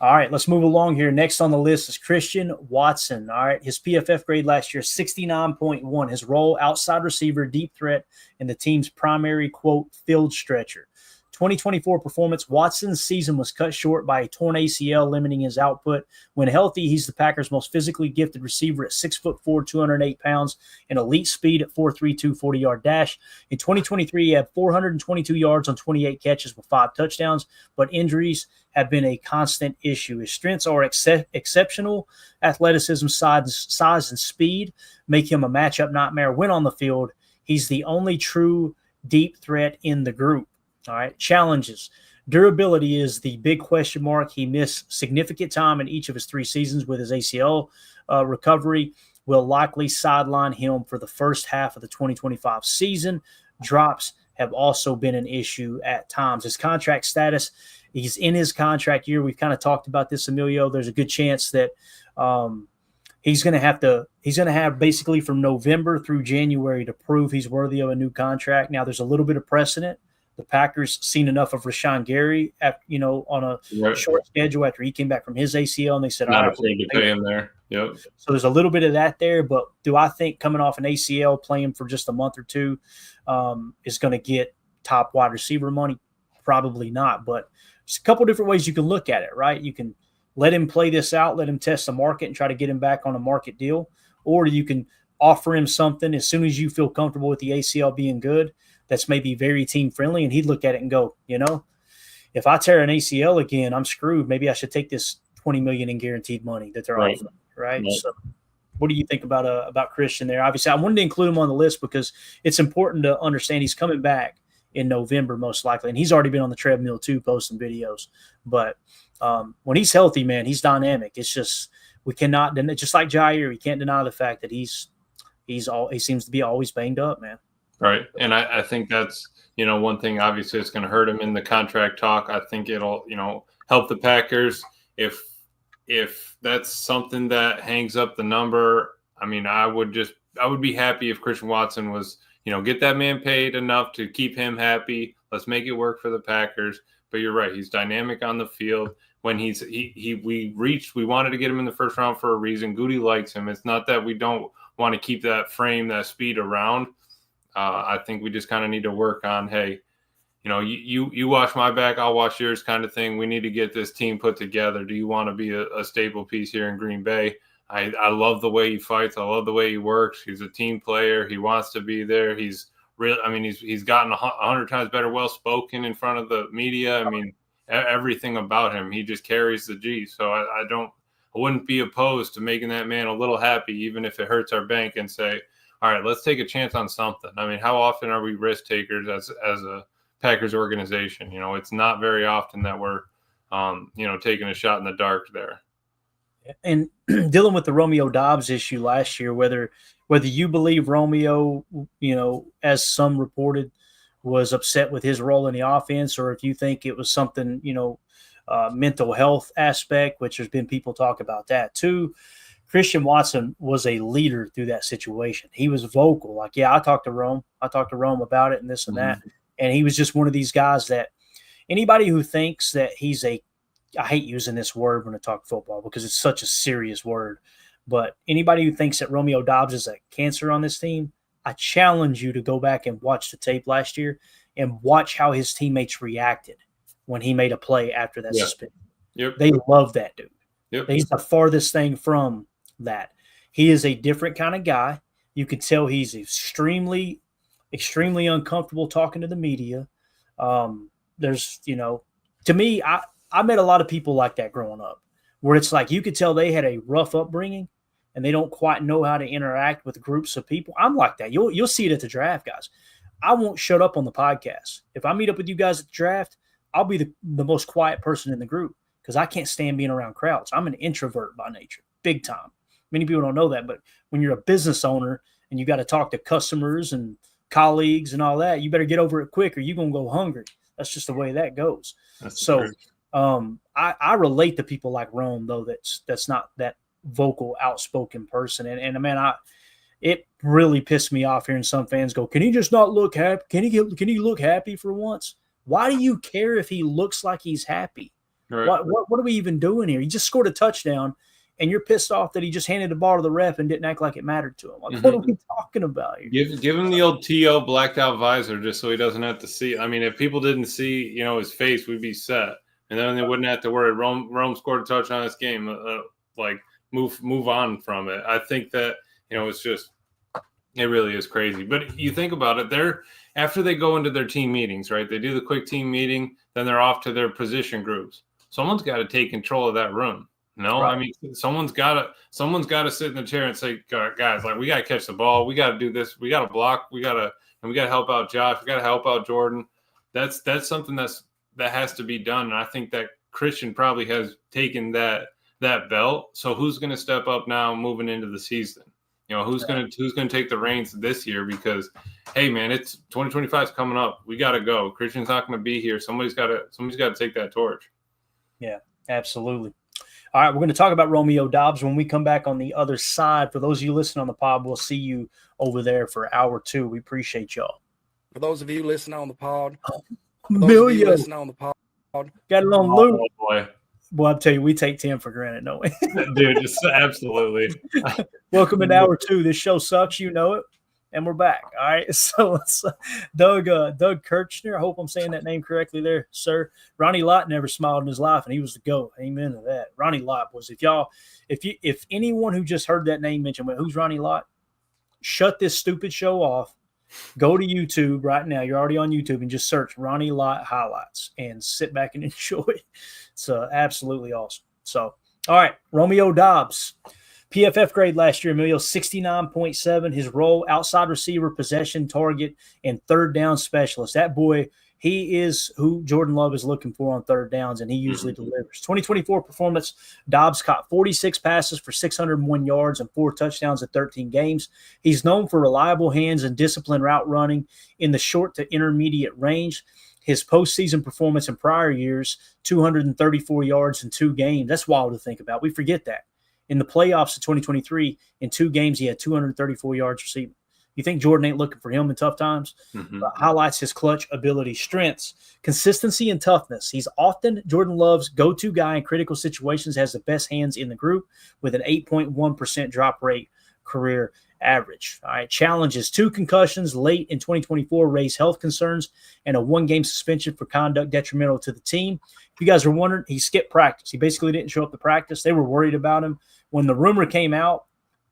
All right, let's move along here. Next on the list is Christian Watson. All right, his PFF grade last year, 69.1. His role, outside receiver, deep threat, and the team's primary, quote, field stretcher. 2024 performance, Watson's season was cut short by a torn ACL, limiting his output. When healthy, he's the Packers' most physically gifted receiver at 6'4", 208 pounds, and elite speed at 4.32 40-yard dash. In 2023, he had 422 yards on 28 catches with 5 touchdowns, but injuries have been a constant issue. His strengths are exceptional athleticism, size, and speed make him a matchup nightmare when on the field. He's the only true deep threat in the group. All right, challenges. Durability is the big question mark. He missed significant time in each of his 3 seasons with his ACL recovery. Will likely sideline him for the first half of the 2025 season. Drops have also been an issue at times. His contract status, he's in his contract year. We've kind of talked about this, Emilio. There's a good chance that he's going to have basically from November through January to prove he's worthy of a new contract. Now, there's a little bit of precedent. The Packers seen enough of Rashawn Gary, on a short schedule after he came back from his ACL, and they said,
"Not afraid to pay him there." Yep.
So there's a little bit of that there, but do I think coming off an ACL, playing for just a month or two, is going to get top wide receiver money? Probably not. But there's a couple different ways you can look at it, right? You can let him play this out, let him test the market, and try to get him back on a market deal, or you can offer him something as soon as you feel comfortable with the ACL being good. That's maybe very team friendly, and he'd look at it and go, if I tear an ACL again, I'm screwed. Maybe I should take this $20 million in guaranteed money that they're offering, right? So, what do you think about Christian there? Obviously, I wanted to include him on the list because it's important to understand he's coming back in November most likely, and he's already been on the treadmill too, posting videos. But when he's healthy, man, he's dynamic. It's just we cannot, just like Jair, we can't deny the fact that he seems to be always banged up, man.
Right. And I think that's, one thing, obviously it's going to hurt him in the contract talk. I think it'll, help the Packers. If that's something that hangs up the number, I mean, I would be happy if Christian Watson was, get that man paid enough to keep him happy. Let's make it work for the Packers. But you're right. He's dynamic on the field. When we wanted to get him in the first round for a reason. Goody likes him. It's not that we don't want to keep that frame, that speed around. I think we just kind of need to work on, hey, you watch my back, I'll watch yours kind of thing. We need to get this team put together. Do you want to be a stable piece here in Green Bay? I love the way he fights. I love the way he works. He's a team player. He wants to be there. He's real. I mean, he's gotten 100 times better, well-spoken in front of the media. I mean, everything about him, he just carries the G. So I I wouldn't be opposed to making that man a little happy, even if it hurts our bank, and say, all right, let's take a chance on something. I mean, how often are we risk takers as a Packers organization? It's not very often that we're, taking a shot in the dark there.
And dealing with the Romeo Doubs issue last year, whether you believe Romeo, as some reported, was upset with his role in the offense, or if you think it was something, mental health aspect, which there's been people talk about that too. Christian Watson was a leader through that situation. He was vocal. Like, yeah, I talked to Rome about it and this and that. And he was just one of these guys that anybody who thinks that he's I hate using this word when I talk football because it's such a serious word, but anybody who thinks that Romeo Doubs is a cancer on this team, I challenge you to go back and watch the tape last year and watch how his teammates reacted when he made a play after that suspension.
Yep.
They love that dude.
Yep.
He's the farthest thing from that. He is a different kind of guy. You can tell he's extremely, extremely uncomfortable talking to the media. There's, to me, I met a lot of people like that growing up, where it's like you could tell they had a rough upbringing and they don't quite know how to interact with groups of people. I'm like that. You'll see it at the draft, guys. I won't shut up on the podcast. If I meet up with you guys at the draft, I'll be the most quiet person in the group because I can't stand being around crowds. I'm an introvert by nature, big time. Many people don't know that, but when you're a business owner and you got to talk to customers and colleagues and all that, you better get over it quick or you're going to go hungry. That's just the way that goes. I relate to people like Rome, though, that's not that vocal, outspoken person. And man, it really pissed me off hearing some fans go, can he just not look happy? Can he look happy for once? Why do you care if he looks like he's happy? Right. What are we even doing here? He just scored a touchdown, and you're pissed off that he just handed the ball to the ref and didn't act like it mattered to him. Like, what are we talking about here?
Give him the old T.O. blacked out visor just so he doesn't have to see. I mean, if people didn't see, his face, we'd be set. And then they wouldn't have to worry. Rome scored a touchdown this game. Move on from it. I think that, it's just – it really is crazy. But you think about it, after they go into their team meetings, right? They do the quick team meeting, then they're off to their position groups. Someone's got to take control of that room. No, right. I mean, someone's got to sit in the chair and say, guys, like, we got to catch the ball. We got to do this. We got to block. We got to help out Josh. We got to help out Jordan. That's something that has to be done. And I think that Christian probably has taken that belt. So who's going to step up now moving into the season? Who's going to take the reins this year? Because, hey, man, it's 2025 is coming up. We got to go. Christian's not going to be here. Somebody's got to take that torch.
Yeah, absolutely. All right, we're going to talk about Romeo Doubs when we come back on the other side. For those of you listening on the pod, we'll see you over there for hour 2. We appreciate y'all.
For those of you listening on the pod,
got it on loop.
Boy.
Boy, I'll tell you, we take 10 for granted, don't we?
Dude, just absolutely.
Welcome in hour 2. This show sucks, you know it, and we're back. All right, so it's Doug Kirchner. I hope I'm saying that name correctly there, sir. Ronnie Lott never smiled in his life, and he was the GOAT. Amen to that. Ronnie Lott was. If anyone who just heard that name mentioned, well, who's Ronnie Lott? Shut this stupid show off. Go to YouTube right now. You're already on YouTube and just search Ronnie Lott highlights and sit back and enjoy it. It's absolutely awesome. So, all right, Romeo Doubs. PFF grade last year, Emilio, 69.7. His role, outside receiver, possession, target, and third down specialist. That boy, he is who Jordan Love is looking for on third downs, and he usually delivers. 2024 performance, Doubs caught 46 passes for 601 yards and 4 touchdowns in 13 games. He's known for reliable hands and disciplined route running in the short to intermediate range. His postseason performance in prior years, 234 yards in 2 games. That's wild to think about. We forget that. In the playoffs of 2023, in 2 games, he had 234 yards receiving. You think Jordan ain't looking for him in tough times? Highlights his clutch ability, strengths, consistency, and toughness. He's often Jordan Love's go-to guy in critical situations, has the best hands in the group with an 8.1% drop rate career average. All right, challenges, 2 concussions late in 2024 raised health concerns and a 1-game suspension for conduct detrimental to the team. If you guys are wondering, he skipped practice. He basically didn't show up to practice. They were worried about him. When the rumor came out,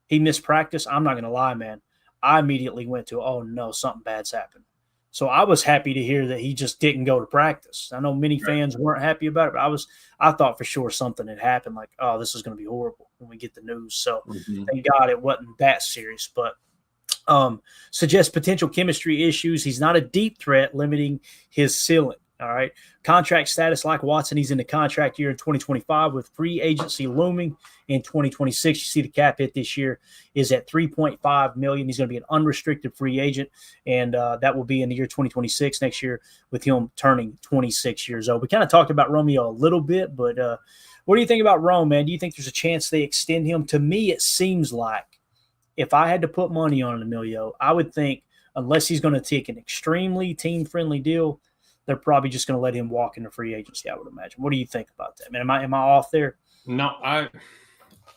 he missed practice. I'm not going to lie, man. I immediately went to, oh, no, something bad's happened. So I was happy to hear that he just didn't go to practice. I know many fans weren't happy about it, but I thought for sure something had happened, like, oh, this is going to be horrible when we get the news. So thank God it wasn't that serious. But suggests potential chemistry issues. He's not a deep threat, limiting his ceiling. All right. Contract status like Watson, he's in the contract year in 2025 with free agency looming in 2026. You see the cap hit this year is at $3.5 million. He's going to be an unrestricted free agent, and that will be in the year 2026 next year with him turning 26 years old. We kind of talked about Romeo a little bit, but what do you think about Rome, man? Do you think there's a chance they extend him? To me, it seems like if I had to put money on an Emilio, I would think unless he's going to take an extremely team-friendly deal, they're probably just going to let him walk into free agency, I would imagine. What do you think about that, man? Am I off there?
No, I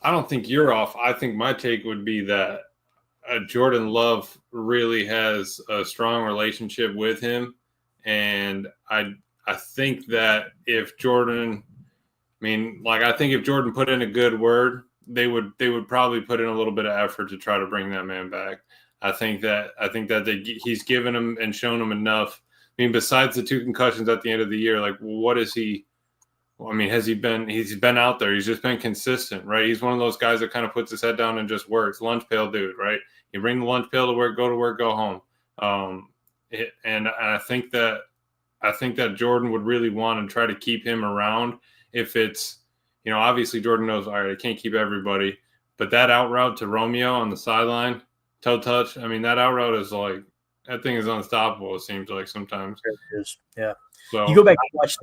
don't think you're off. I think my take would be that Jordan Love really has a strong relationship with him, and I think that if Jordan, I think if Jordan put in a good word, they would probably put in a little bit of effort to try to bring that man back. I think that he's given him and shown him enough. Besides the 2 concussions at the end of the year, like, what is he? He's been out there. He's just been consistent, right? He's one of those guys that kind of puts his head down and just works. Lunch pail dude, right? You bring the lunch pail to work, go home. And I think that Jordan would really want to try to keep him around. If it's, obviously Jordan knows, all right, I can't keep everybody, but that out route to Romeo on the sideline, toe touch, that out route is like, that thing is unstoppable, it seems like sometimes.
It is, yeah.
So
you go back and watch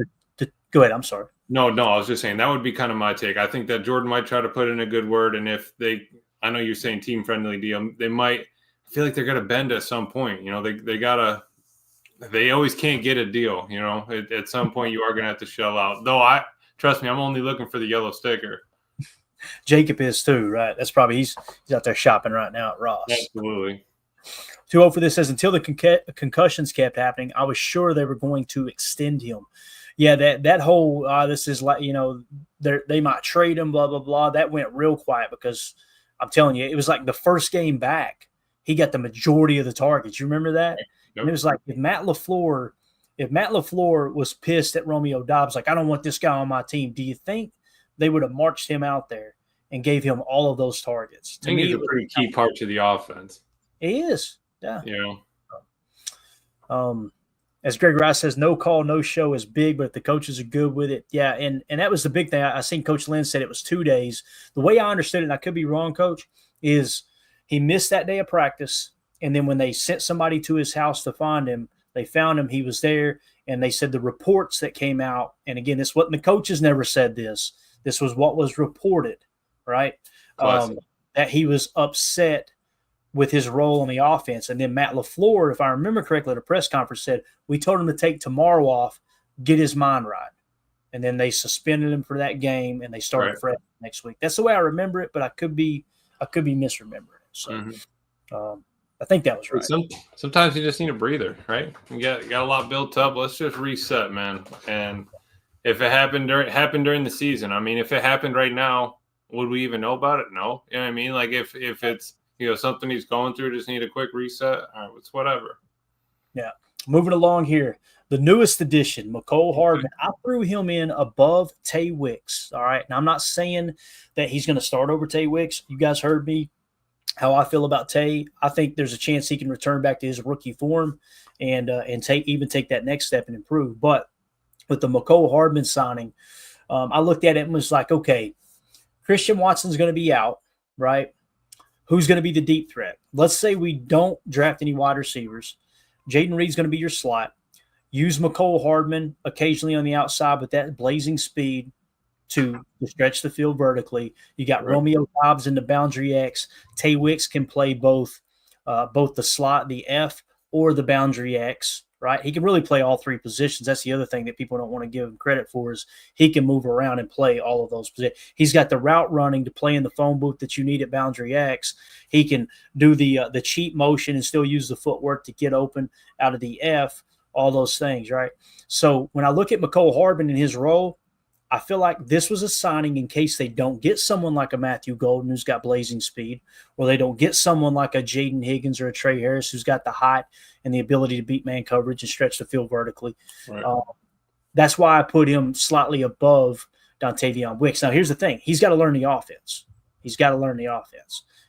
go ahead, I'm sorry.
No, I was just saying that would be kind of my take. I think that Jordan might try to put in a good word, and if I know you're saying team-friendly deal, they might feel like they're going to bend at some point. They always can't get a deal, at some point you are going to have to shell out. Though trust me, I'm only looking for the yellow sticker.
Jacob is too, right? That's probably he's out there shopping right now at Ross.
Absolutely.
2-0 for this says, until the concussions kept happening, I was sure they were going to extend him. Yeah, that whole this is like, they might trade him, blah, blah, blah. That went real quiet because I'm telling you, it was like the first game back, he got the majority of the targets. You remember that? Nope. And it was like if Matt LaFleur was pissed at Romeo Doubs, like, I don't want this guy on my team, do you think they would have marched him out there and gave him all of those targets?
I think he's a pretty key part to the offense.
He is, yeah.
Yeah.
As Greg Rice says, no call, no show is big, but if the coaches are good with it, yeah. And that was the big thing. I seen Coach Lynn said it was 2 days. The way I understood it, and I could be wrong, Coach, is he missed that day of practice, and then when they sent somebody to his house to find him, they found him. He was there, and they said the reports that came out, and again, this wasn't the coaches never said this. This was what was reported, right? That he was upset with his role on the offense. And then Matt LaFleur, if I remember correctly, at a press conference said, we told him to take tomorrow off, get his mind right. And then they suspended him for that game, and they started fresh next week. That's the way I remember it, but I could be misremembering it. So I think that was right.
Sometimes you just need a breather, right? You got a lot built up. Let's just reset, man. And if it happened during the season, if it happened right now, would we even know about it? No. You know what I mean? Like if it's, something he's going through, just need a quick reset. All right, it's whatever.
Yeah. Moving along here. The newest addition, Mecole Hardman. I threw him in above Tay Wicks. All right. Now, I'm not saying that he's going to start over Tay Wicks. You guys heard me, how I feel about Tay. I think there's a chance he can return back to his rookie form and take that next step and improve. But with the Mecole Hardman signing, I looked at it and was like, okay, Christian Watson's going to be out, right? Who's going to be the deep threat? Let's say we don't draft any wide receivers. Jaden Reed's going to be your slot. Use Mecole Hardman occasionally on the outside with that blazing speed to stretch the field vertically. You got Romeo Doubs in the boundary X. Tay Wicks can play both the slot, the F, or the boundary X, right? He can really play all three positions. That's the other thing that people don't want to give him credit for is he can move around and play all of those positions. He's got the route running to play in the phone booth that you need at boundary X. He can do the cheat motion and still use the footwork to get open out of the F, all those things, right? So when I look at Mecole Hardman in his role, I feel like this was a signing in case they don't get someone like a Matthew Golden who's got blazing speed, or they don't get someone like a Jaden Higgins or a Trey Harris who's got the height and the ability to beat man coverage and stretch the field vertically.
Right.
That's why I put him slightly above Dontavion Wicks. Now, here's the thing. He's got to learn the offense.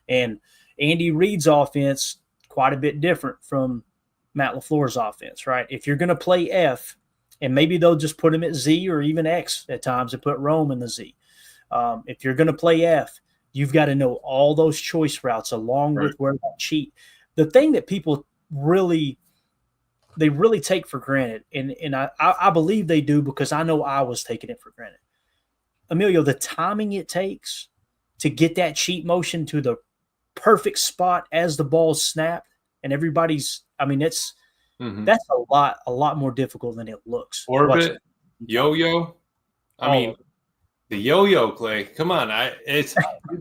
And Andy Reid's offense, quite a bit different from Matt LaFleur's offense, right? If you're going to play F, and maybe they'll just put him at Z or even X at times and put Rome in the Z. If you're going to play F, you've got to know all those choice routes along with where that cheat. The thing that people really take for granted, and I believe they do because I know I was taking it for granted. Emilio, the timing it takes to get that cheat motion to the perfect spot as the ball's snapped and everybody's – I mean, that's a lot more difficult than it looks.
Orbit, yo-yo. I mean, the yo-yo, Clay. Come on,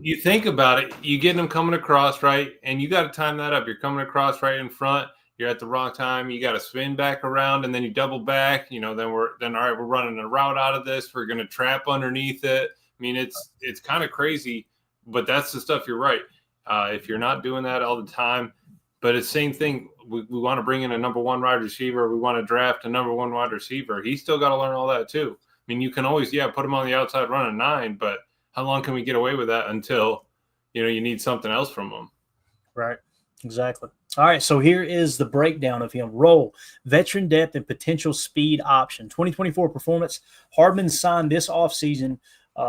you think about it. You get them coming across, right, and you got to time that up. You're coming across right in front. You're at the wrong time. You got to spin back around, and then you double back. You know, then all right. We're running a route out of this. We're going to trap underneath it. I mean, it's kind of crazy, but that's the stuff. You're right. If you're not doing that all the time, but it's the same thing. We want to bring in a number one wide receiver. We want to draft a number one wide receiver. He's still got to learn all that too. I mean, you can always, put him on the outside running 9, but how long can we get away with that until, you need something else from him?
Right. Exactly. All right. So here is the breakdown of him. Role, veteran depth and potential speed option. 2024 performance. Hardman signed this offseason.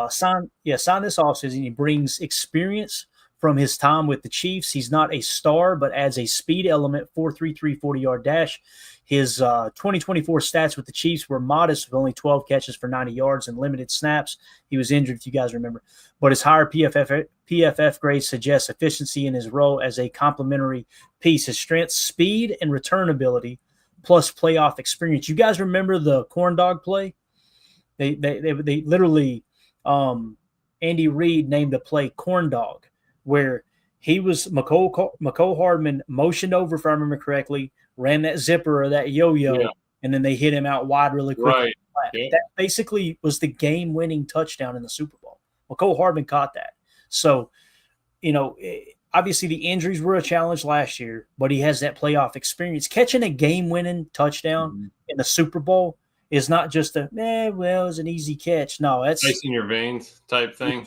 Signed this offseason. He brings experience from his time with the Chiefs. He's not a star, but adds a speed element, 4.33 40-yard dash. His 2024 stats with the Chiefs were modest with only 12 catches for 90 yards and limited snaps. He was injured, if you guys remember. But his higher PFF grade suggests efficiency in his role as a complementary piece. His strengths, speed, and return ability, plus playoff experience. You guys remember the corn dog play? They literally Andy Reid named the play corn dog, where he was Mecole Hardman motioned over, if I remember correctly, ran that zipper or that yo-yo, and then they hit him out wide really quick.
Right. Yeah.
That basically was the game-winning touchdown in the Super Bowl. Mecole Hardman caught that. So, obviously the injuries were a challenge last year, but he has that playoff experience. Catching a game-winning touchdown in the Super Bowl is not just it was an easy catch. No, that's
ice in your veins type thing.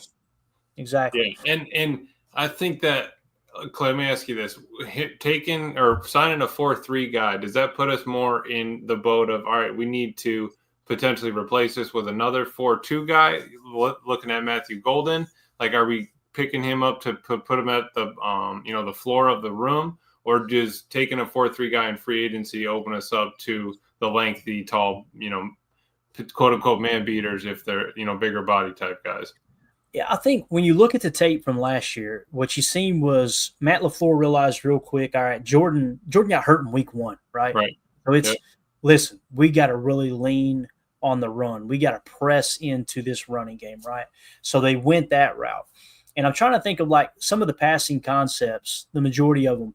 Exactly.
Yeah. And I think that, Clay, let me ask you this. Taking or signing a 4-3 guy, does that put us more in the boat of, all right, we need to potentially replace this with another 4-2 guy, looking at Matthew Golden? Like, are we picking him up to put him at the, the floor of the room? Or does taking a 4-3 guy in free agency open us up to the lengthy, tall, quote-unquote man beaters if they're, bigger body type guys?
Yeah, I think when you look at the tape from last year, what you seen was Matt LaFleur realized real quick, all right, Jordan got hurt in week 1, right?
Right.
So listen, we got to really lean on the run. We got to press into this running game, right? So they went that route. And I'm trying to think of like some of the passing concepts, the majority of them.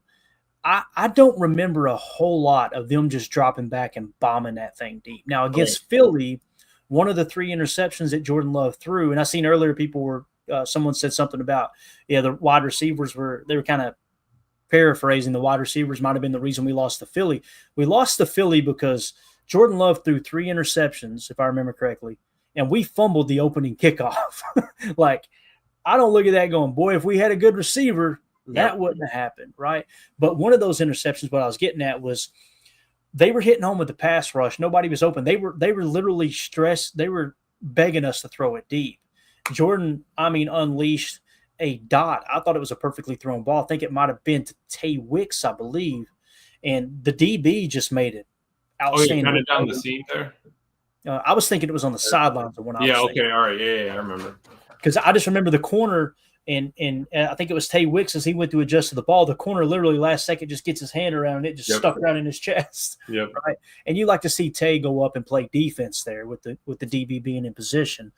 I don't remember a whole lot of them just dropping back and bombing that thing deep. Now, against Philly, one of the 3 interceptions that Jordan Love threw, and I seen earlier people were someone said something about, the wide receivers were kind of paraphrasing. The wide receivers might have been the reason we lost to Philly. We lost to Philly because Jordan Love threw 3 interceptions, if I remember correctly, and we fumbled the opening kickoff. Like, I don't look at that going, boy, if we had a good receiver, that wouldn't have happened, right? But one of those interceptions, what I was getting at was they were hitting home with the pass rush. Nobody was open. They were literally stressed. They were begging us to throw it deep. Jordan, unleashed a dot. I thought it was a perfectly thrown ball. I think it might have been to Tay Wicks, I believe. And the DB just made it outstanding.
Kind of down the seam there?
I was thinking it was on the sidelines of when I was thinking.
All right. Yeah, I remember.
Because I just remember the corner, and I think it was Tay Wicks as he went to adjust to the ball. The corner literally last second just gets his hand around and it just stuck right in his chest.
Yep.
Right. And you like to see Tay go up and play defense there with the DB being in position.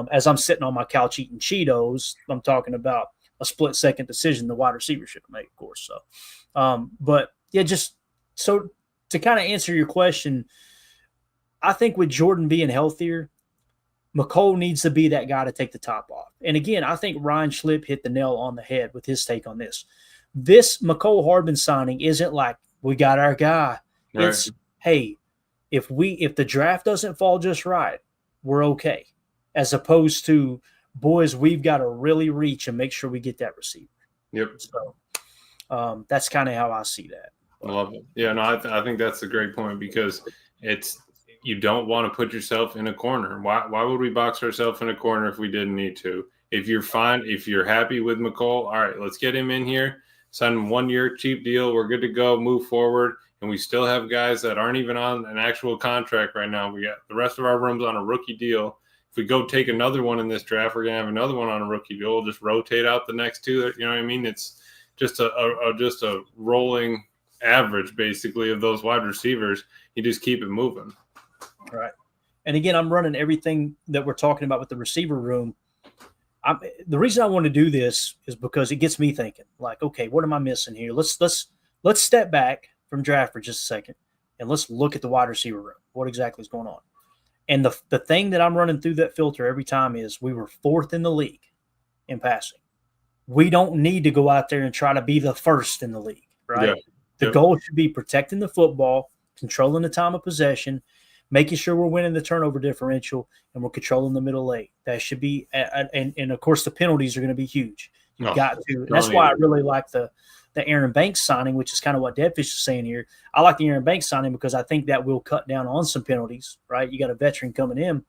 As I'm sitting on my couch eating Cheetos, I'm talking about a split second decision the wide receiver should make, of course. So, but yeah, just so to kind of answer your question, I think with Jordan being healthier, Mecole needs to be that guy to take the top off. And again, I think Ryan Schlip hit the nail on the head with his take on this. This Mecole Hardman signing isn't like we got our guy.
Right.
It's, hey, if the draft doesn't fall just right, we're okay. As opposed to, boys, we've got to really reach and make sure we get that receiver.
Yep.
So that's kind of how I see that.
I love it. Yeah, no, I think that's a great point because you don't want to put yourself in a corner. Why would we box ourselves in a corner if we didn't need to? If you're fine, if you're happy with Mecole, all right, let's get him in here, sign him 1 year cheap deal. We're good to go, move forward. And we still have guys that aren't even on an actual contract right now. We got the rest of our rooms on a rookie deal. If we go take another one in this draft, we're going to have another one on a rookie deal. We'll just rotate out the next two. You know what I mean? It's just a rolling average, basically, of those wide receivers. You just keep it moving.
Right. And again, I'm running everything that we're talking about with the receiver room. The reason I want to do this is because it gets me thinking, like, okay, what am I missing here? Let's step back from draft for just a second and let's look at the wide receiver room. What exactly is going on? And the thing that I'm running through that filter every time is we were 4th in the league in passing. We don't need to go out there and try to be the first in the league, right?
Yeah.
The goal should be protecting the football, controlling the time of possession, making sure we're winning the turnover differential, and we're controlling the middle eight. That should be, and of course, the penalties are going to be huge. You've got to. And that's why I really like the Aaron Banks signing, which is kind of what Deadfish is saying here. I like the Aaron Banks signing because I think that will cut down on some penalties, right? You got a veteran coming in.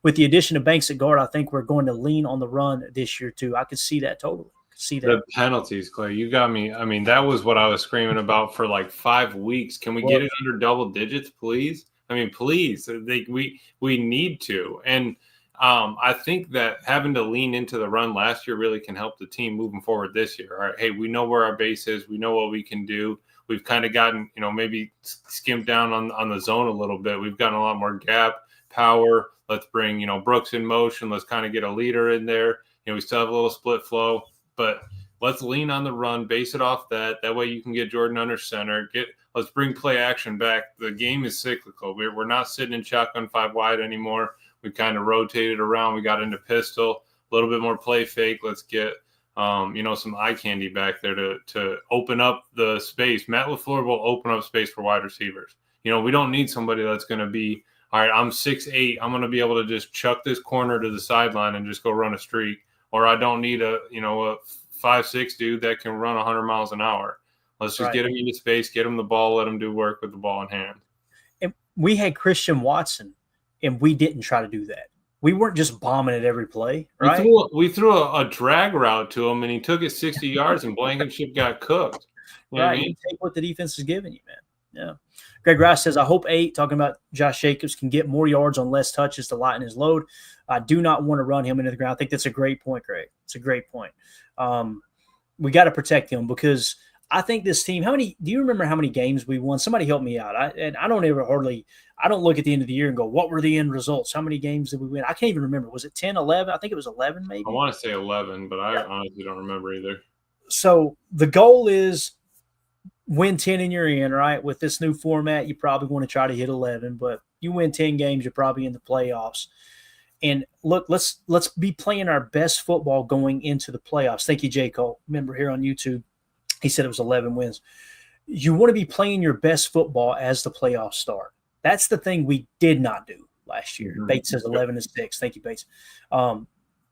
With the addition of Banks at guard, I think we're going to lean on the run this year too. I could see that totally. See that.
The penalties, Clay. You got me. I mean, that was what I was screaming about for like 5 weeks. Can we get it under double digits, please? I mean, please. We need to. And I think that having to lean into the run last year really can help the team moving forward this year. All right, hey, we know where our base is. We know what we can do. We've kind of gotten, maybe skimmed down on the zone a little bit. We've gotten a lot more gap, power. Let's bring, Brooks in motion. Let's kind of get a leader in there. We still have a little split flow. But let's lean on the run, base it off that. That way you can get Jordan under center. Let's bring play action back. The game is cyclical. We're not sitting in shotgun 5 wide anymore. We kind of rotated around. We got into pistol, a little bit more play fake. Let's get some eye candy back there to open up the space. Matt LaFleur will open up space for wide receivers. We don't need somebody that's going to be, all right, I'm 6'8". I'm going to be able to just chuck this corner to the sideline and just go run a streak. Or I don't need a 5'6" dude that can run 100 miles an hour. Let's just get him into space, get him the ball, let him do work with the ball in hand.
And we had Christian Watson, and we didn't try to do that. We weren't just bombing at every play, right?
We threw a drag route to him, and he took it 60 yards, and Blankenship got cooked.
You know what I mean? You take what the defense is giving you, man. Yeah. Greg Rice says, I hope 8, talking about Josh Jacobs, can get more yards on less touches to lighten his load. I do not want to run him into the ground. I think that's a great point, Greg. It's a great point. We got to protect him because I think this team, do you remember how many games we won? Somebody help me out. I don't look at the end of the year and go, what were the end results? How many games did we win? I can't even remember. Was it 10, 11? I think it was 11 maybe.
I want to say 11, but I honestly don't remember either.
So the goal is win 10 and you're in, right? With this new format, you probably want to try to hit 11, but you win 10 games, you're probably in the playoffs. And look, let's be playing our best football going into the playoffs. Thank you, J. Cole. Remember here on YouTube, he said it was 11 wins. You want to be playing your best football as the playoffs start. That's the thing we did not do last year. Mm-hmm. Bates says 11-6. Thank you, Bates.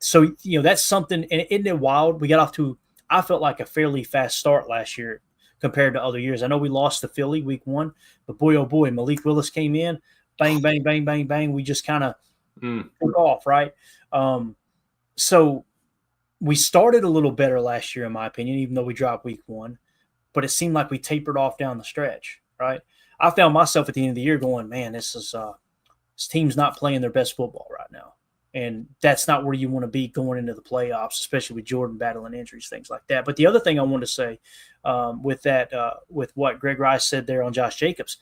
So, that's something. And isn't it wild? We got off to, I felt like, a fairly fast start last year compared to other years. I know we lost to Philly week 1, but boy, oh boy, Malik Willis came in, bang, bang, bang, bang, bang. We just kind of took off, right? So we started a little better last year, in my opinion, even though we dropped week 1, but it seemed like we tapered off down the stretch, right? I found myself at the end of the year going, man, this team's not playing their best football right now. And that's not where you want to be going into the playoffs, especially with Jordan battling injuries, things like that. But the other thing I want to say with what Greg Rice said there on Josh Jacobs,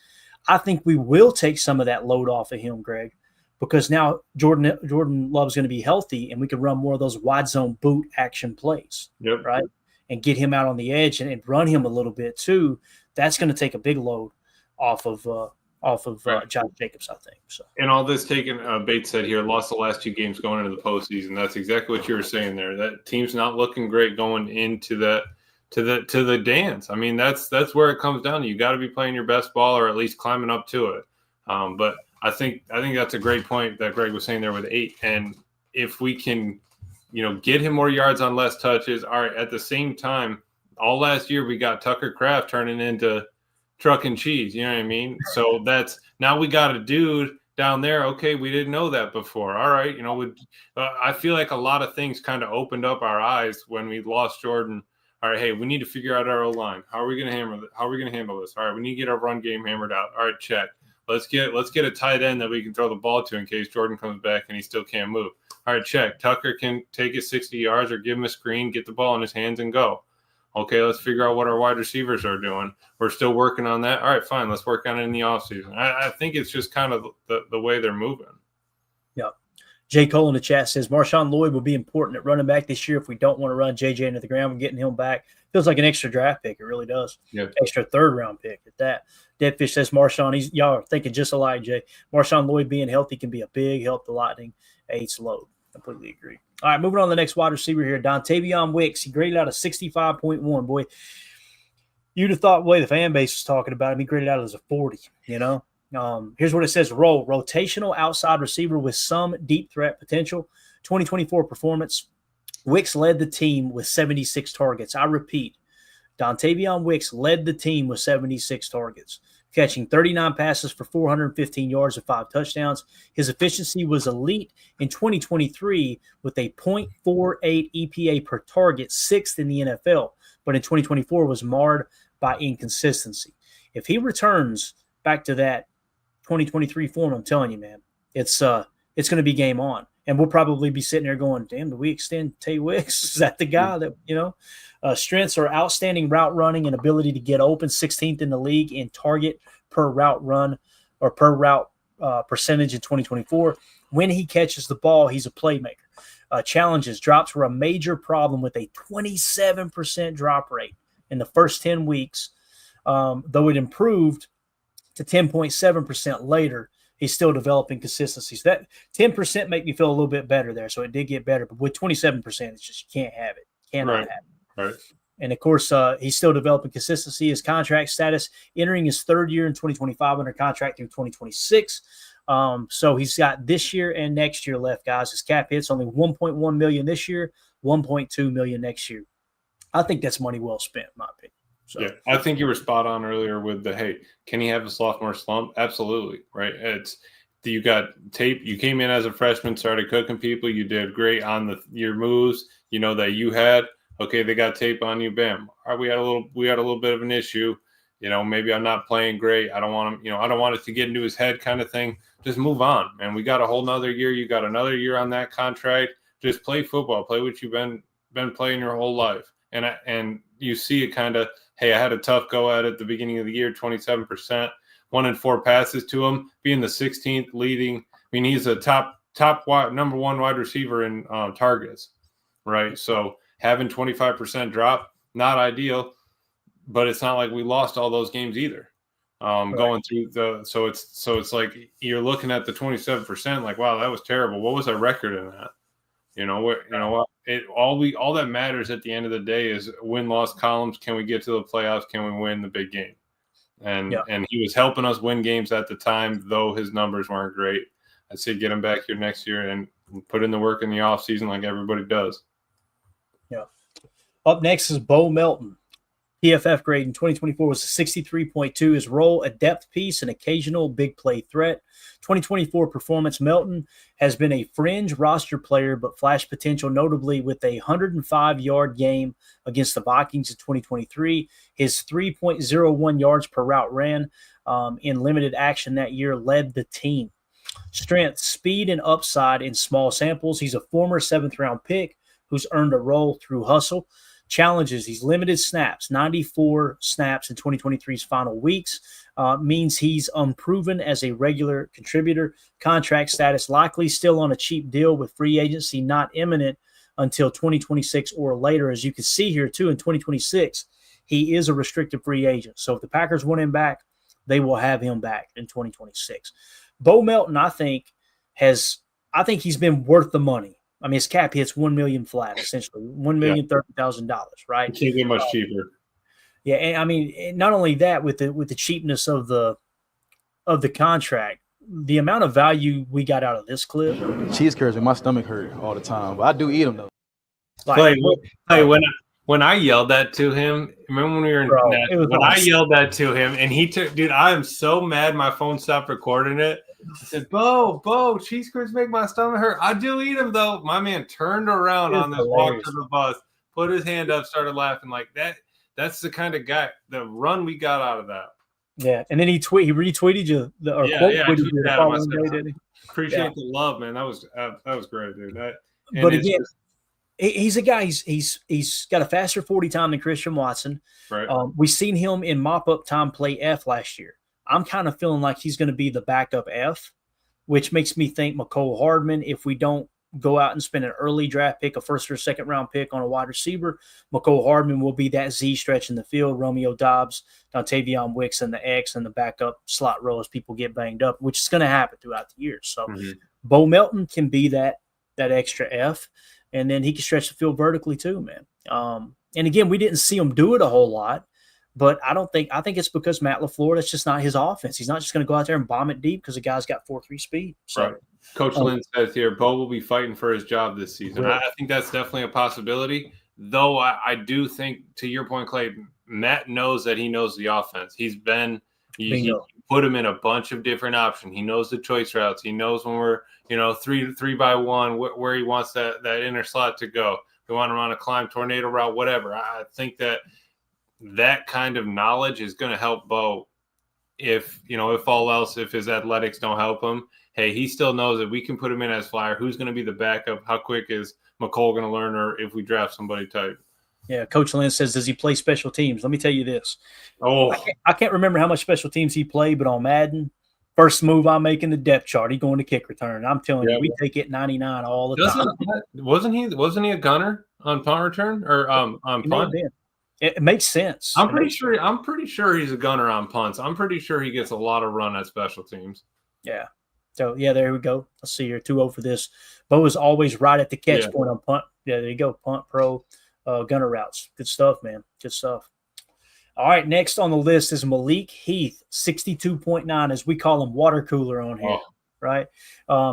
I think we will take some of that load off of him, Greg, because now Jordan Love's going to be healthy and we can run more of those wide zone boot action plays, right? And get him out on the edge and run him a little bit too. That's going to take a big load off of off of Josh Jacobs, I think. So,
and all this taken, Bates said here, lost the last 2 games going into the postseason. That's exactly what you were saying there. That team's not looking great going into that to the dance. I mean, that's where it comes down to. You got to be playing your best ball or at least climbing up to it. But I think that's a great point that Greg was saying there with 8. And if we can, get him more yards on less touches. All right. At the same time, all last year we got Tucker Kraft turning into truck and cheese. You know what I mean? So now we got a dude down there. Okay, we didn't know that before. All right, I feel like a lot of things kind of opened up our eyes when we lost Jordan. All right, hey, we need to figure out our O-line. How are we going to handle this? All right, we need to get our run game hammered out. All right, check. Let's get a tight end that we can throw the ball to in case Jordan comes back and he still can't move. All right, check. Tucker can take it 60 yards or give him a screen, get the ball in his hands and go. Okay, let's figure out what our wide receivers are doing. We're still working on that. All right, fine. Let's work on it in the offseason. I think it's just kind of the way they're moving.
Yeah. J. Cole in the chat says, Marshawn Lloyd will be important at running back this year if we don't want to run JJ into the ground. We're getting him back. Feels like an extra draft pick. It really does.
Yeah.
Extra third-round pick at that. Deadfish says, Marshawn, y'all are thinking just alike, Jay. Marshawn Lloyd being healthy can be a big help to Lightning. Aids load. Completely agree. All right, moving on to the next wide receiver here, Dontavion Wicks. He graded out a 65.1. Boy, you'd have thought the way the fan base was talking about him, he graded out as a 40, Here's what it says. Rotational outside receiver with some deep threat potential. 2024 performance. Wicks led the team with 76 targets. I repeat, Dontavion Wicks led the team with 76 targets, catching 39 passes for 415 yards and 5 touchdowns. His efficiency was elite in 2023 with a .48 EPA per target, 6th in the NFL, but in 2024 was marred by inconsistency. If he returns back to that 2023 form, I'm telling you, man, it's going to be game on. And we'll probably be sitting there going, damn, do we extend Tay Wicks? Is that the guy that, strengths are outstanding route running and ability to get open, 16th in the league in target per route run or per route percentage in 2024. When he catches the ball, he's a playmaker. Challenges, drops were a major problem with a 27% drop rate in the first 10 weeks, though it improved to 10.7% later. He's still developing consistencies. That 10% make me feel a little bit better there, so it did get better. But with 27%, it's just you can't have it. Cannot have it.
Right.
And, of course, he's still developing consistency. His contract status, entering his 3rd year in 2025 under contract through 2026. So he's got this year and next year left, guys. His cap hit's only $1.1 million this year, $1.2 million next year. I think that's money well spent, in my opinion. So.
Yeah, I think you were spot on earlier with hey, can he have a sophomore slump? Absolutely, right? You got tape. You came in as a freshman, started cooking people. You did great on your moves. That you had. Okay, they got tape on you. Bam. All right, we had a little bit of an issue. Maybe I'm not playing great. I don't want him. I don't want it to get into his head, kind of thing. Just move on, man. We got a whole nother year. You got another year on that contract. Just play football. Play what you've been playing your whole life. And you see it kind of. Hey, I had a tough go at it at the beginning of the year, 27%, 1 in 4 passes to him, being the 16th leading. I mean, he's a top number 1 wide receiver in targets, right? So having 25% drop, not ideal, but it's not like we lost all those games either. Right. Going through so it's like you're looking at the 27%, like, wow, that was terrible. What was our record in that? All that matters at the end of the day is win-loss columns. Can we get to the playoffs? Can we win the big game? And he was helping us win games at the time, though his numbers weren't great. I'd say get him back here next year and put in the work in the offseason like everybody does.
Yeah. Up next is Bo Melton. PFF grade in 2024 was a 63.2. His role, a depth piece, an occasional big play threat. 2024 performance, Melton has been a fringe roster player, but flashed potential notably with a 105-yard game against the Vikings in 2023. His 3.01 yards per route ran in limited action that year led the team. Strength, speed, and upside in small samples. He's a former 7th-round pick who's earned a role through hustle. Challenges, he's limited snaps, 94 snaps in 2023's final weeks, means he's unproven as a regular contributor. Contract status likely still on a cheap deal with free agency not imminent until 2026 or later. As you can see here, too, in 2026, he is a restricted free agent. So if the Packers want him back, they will have him back in 2026. Bo Melton, I think he's been worth the money. I mean, his cap hits $1 million flat, essentially $1,030,000, right?
It can't get much cheaper.
Yeah, and I mean, not only that, with the cheapness of the contract, the amount of value we got out of this clip.
Cheese curds make my stomach hurt all the time, but I do eat them though.
When I yelled that to him, remember when we were in Nashville? When I yelled that to him, and he took, dude, I am so mad my phone stopped recording it. I said, Bo, cheese curds make my stomach hurt. I do eat them though. My man turned around on this walk to the bus, put his hand up, started laughing like that. That's the kind of guy, the run we got out of that.
Yeah, and then he retweeted you
tweeted you the following day, didn't he? Appreciate the love, man. That was great, dude.
But again, he's a guy. He's got a faster 40 time than Christian Watson.
Right.
We've seen him in mop up time play F last year. I'm kind of feeling like he's going to be the backup F, which makes me think Mecole Hardman, if we don't go out and spend an early draft pick, a first or second round pick on a wide receiver, Mecole Hardman will be that Z stretch in the field. Romeo Doubs, Dontavion Wicks, and the X and the backup slot row as people get banged up, which is going to happen throughout the year. So Bo Melton can be that extra F, and then he can stretch the field vertically too, man. And again, we didn't see him do it a whole lot, but I think it's because Matt LaFleur, that's just not his offense. He's not just going to go out there and bomb it deep because the guy's got 4.3 speed. So.
Right. Coach Lynn says here, Bo will be fighting for his job this season.
Right.
I think that's definitely a possibility, though I do think, to your point, Clay, Matt knows that he knows the offense. He put him in a bunch of different options. He knows the choice routes. He knows when we're, 3-by-1, where he wants that inner slot to go. We want him on a climb, tornado route, whatever. I think that kind of knowledge is going to help Bo. If all else, if his athletics don't help him, hey, he still knows that we can put him in as flyer. Who's going to be the backup? How quick is Mecole going to learn, or if we draft somebody type?
Yeah, Coach Lynn says, does he play special teams? Let me tell you this.
Oh,
I can't remember how much special teams he played, but on Madden, first move I make in the depth chart, he going to kick return. I'm telling you, we take it 99 all the time.
Wasn't he a gunner on punt return or on punt?
It makes sense.
I'm pretty sure he's a gunner on punts. I'm pretty sure he gets a lot of run at special teams.
Yeah. So, there we go. Let's see here. 2-0 for this. Bo is always right at the catch point on punt. Yeah, there you go. Punt pro, gunner routes. Good stuff, man. Good stuff. All right, next on the list is Malik Heath, 62.9, as we call him, water cooler on here. Right?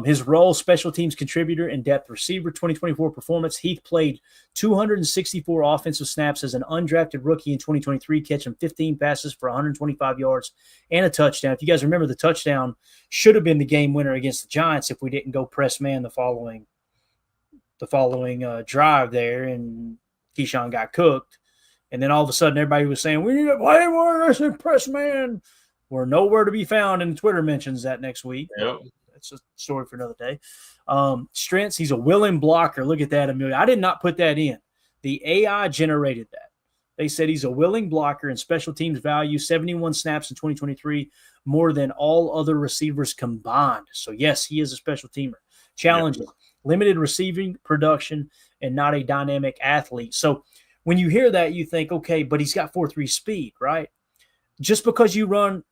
His role, special teams contributor and depth receiver, 2024 performance. Heath played 264 offensive snaps as an undrafted rookie in 2023, catching 15 passes for 125 yards and a touchdown. If you guys remember, the touchdown should have been the game winner against the Giants if we didn't go press man the following drive there, and Keyshawn got cooked. And then all of a sudden, everybody was saying, we need to play more aggressive press man. We're nowhere to be found in the Twitter mentions that next week.
Yep.
That's a story for another day. Strengths, he's a willing blocker. Look at that, Amelia. I did not put that in. The AI generated that. They said he's a willing blocker and special teams value, 71 snaps in 2023, more than all other receivers combined. So, yes, he is a special teamer. Challenging, limited receiving production, and not a dynamic athlete. So, when you hear that, you think, okay, but he's got 4.3 speed, right? Just because you run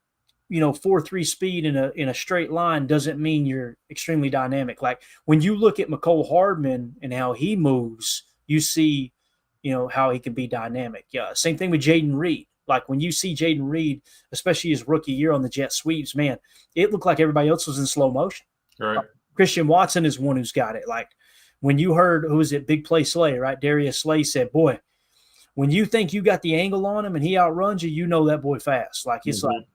4.3 speed in a straight line doesn't mean you're extremely dynamic. Like when you look at Mecole Hardman and how he moves, you see, how he can be dynamic. Yeah. Same thing with Jaden Reed. Like when you see Jaden Reed, especially his rookie year on the jet sweeps, man, it looked like everybody else was in slow motion.
Right.
Christian Watson is one who's got it. Like when you heard, who is it? Big Play Slay, right? Darius Slay said, boy, when you think you got the angle on him and he outruns you, you know that boy fast. Like it's like,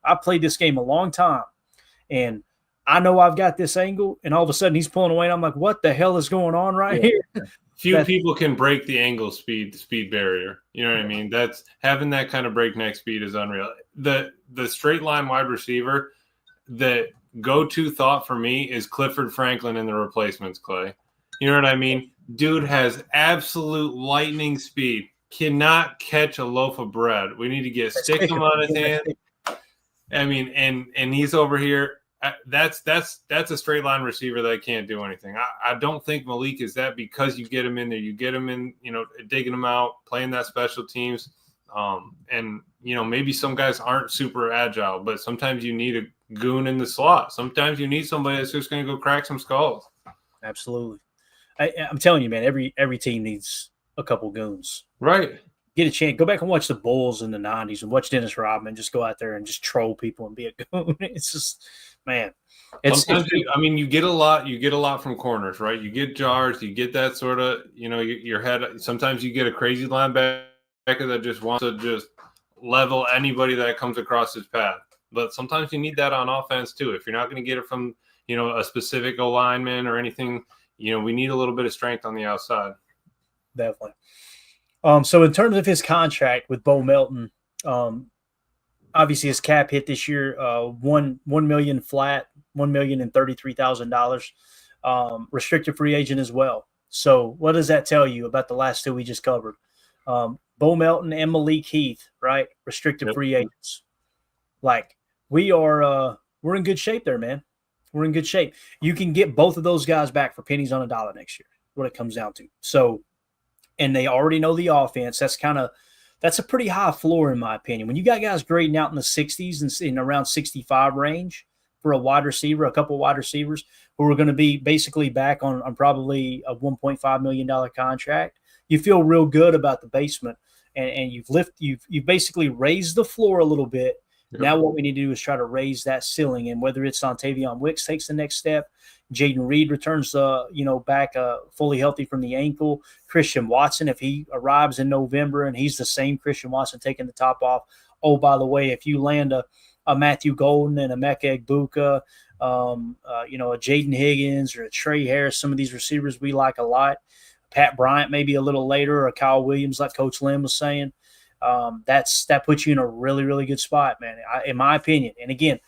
I played this game a long time, and I know I've got this angle, and all of a sudden he's pulling away, and I'm like, what the hell is going on here?
Few people can break the angle speed barrier. You know what I mean? That's having that kind of breakneck speed is unreal. The straight line wide receiver, the go-to thought for me is Clifford Franklin in the replacements, Clay. You know what I mean? Dude has absolute lightning speed. Cannot catch a loaf of bread. We need to get stick him on his hand. I mean, and he's over here. That's a straight line receiver that can't do anything. I don't think Malik is that, because you get him in there, you get him in, digging him out, playing that special teams. And, maybe some guys aren't super agile, but sometimes you need a goon in the slot. Sometimes you need somebody that's just going to go crack some skulls.
Absolutely. I'm telling you, man, every team needs a couple goons.
Right.
Get a chance. Go back and watch the Bulls in the 90s and watch Dennis Rodman just go out there and just troll people and be a goon. It's just, man.
You get a lot from corners, right? You get jars, you get that sort of, your head. Sometimes you get a crazy linebacker that just wants to just level anybody that comes across his path. But sometimes you need that on offense too. If you're not going to get it from, a specific lineman or anything, we need a little bit of strength on the outside.
Definitely. So in terms of his contract with Bo Melton, obviously his cap hit this year, $1 million flat, $1,033,000, restricted free agent as well. So what does that tell you about the last two we just covered? Bo Melton and Malik Heath, right? Restricted free agents. Like we're in good shape there, man. We're in good shape. You can get both of those guys back for pennies on a dollar next year. What it comes down to. So, and they already know the offense. That's a pretty high floor in my opinion. When you got guys grading out in the 60s and in around 65 range for a wide receiver, a couple wide receivers who are going to be basically back on probably a $1.5 million contract, you feel real good about the basement. And you've basically raised the floor a little bit. Yep. Now what we need to do is try to raise that ceiling, and whether it's Tavion Wicks takes the next step, Jaden Reed returns, back fully healthy from the ankle. Christian Watson, if he arrives in November and he's the same Christian Watson taking the top off. Oh, by the way, if you land a Matthew Golden and a Emeka Egbuka, a Jaden Higgins or a Trey Harris, some of these receivers we like a lot. Pat Bryant maybe a little later, or Kyle Williams, like Coach Lynn was saying. That puts you in a really, really good spot, man, in my opinion. And again,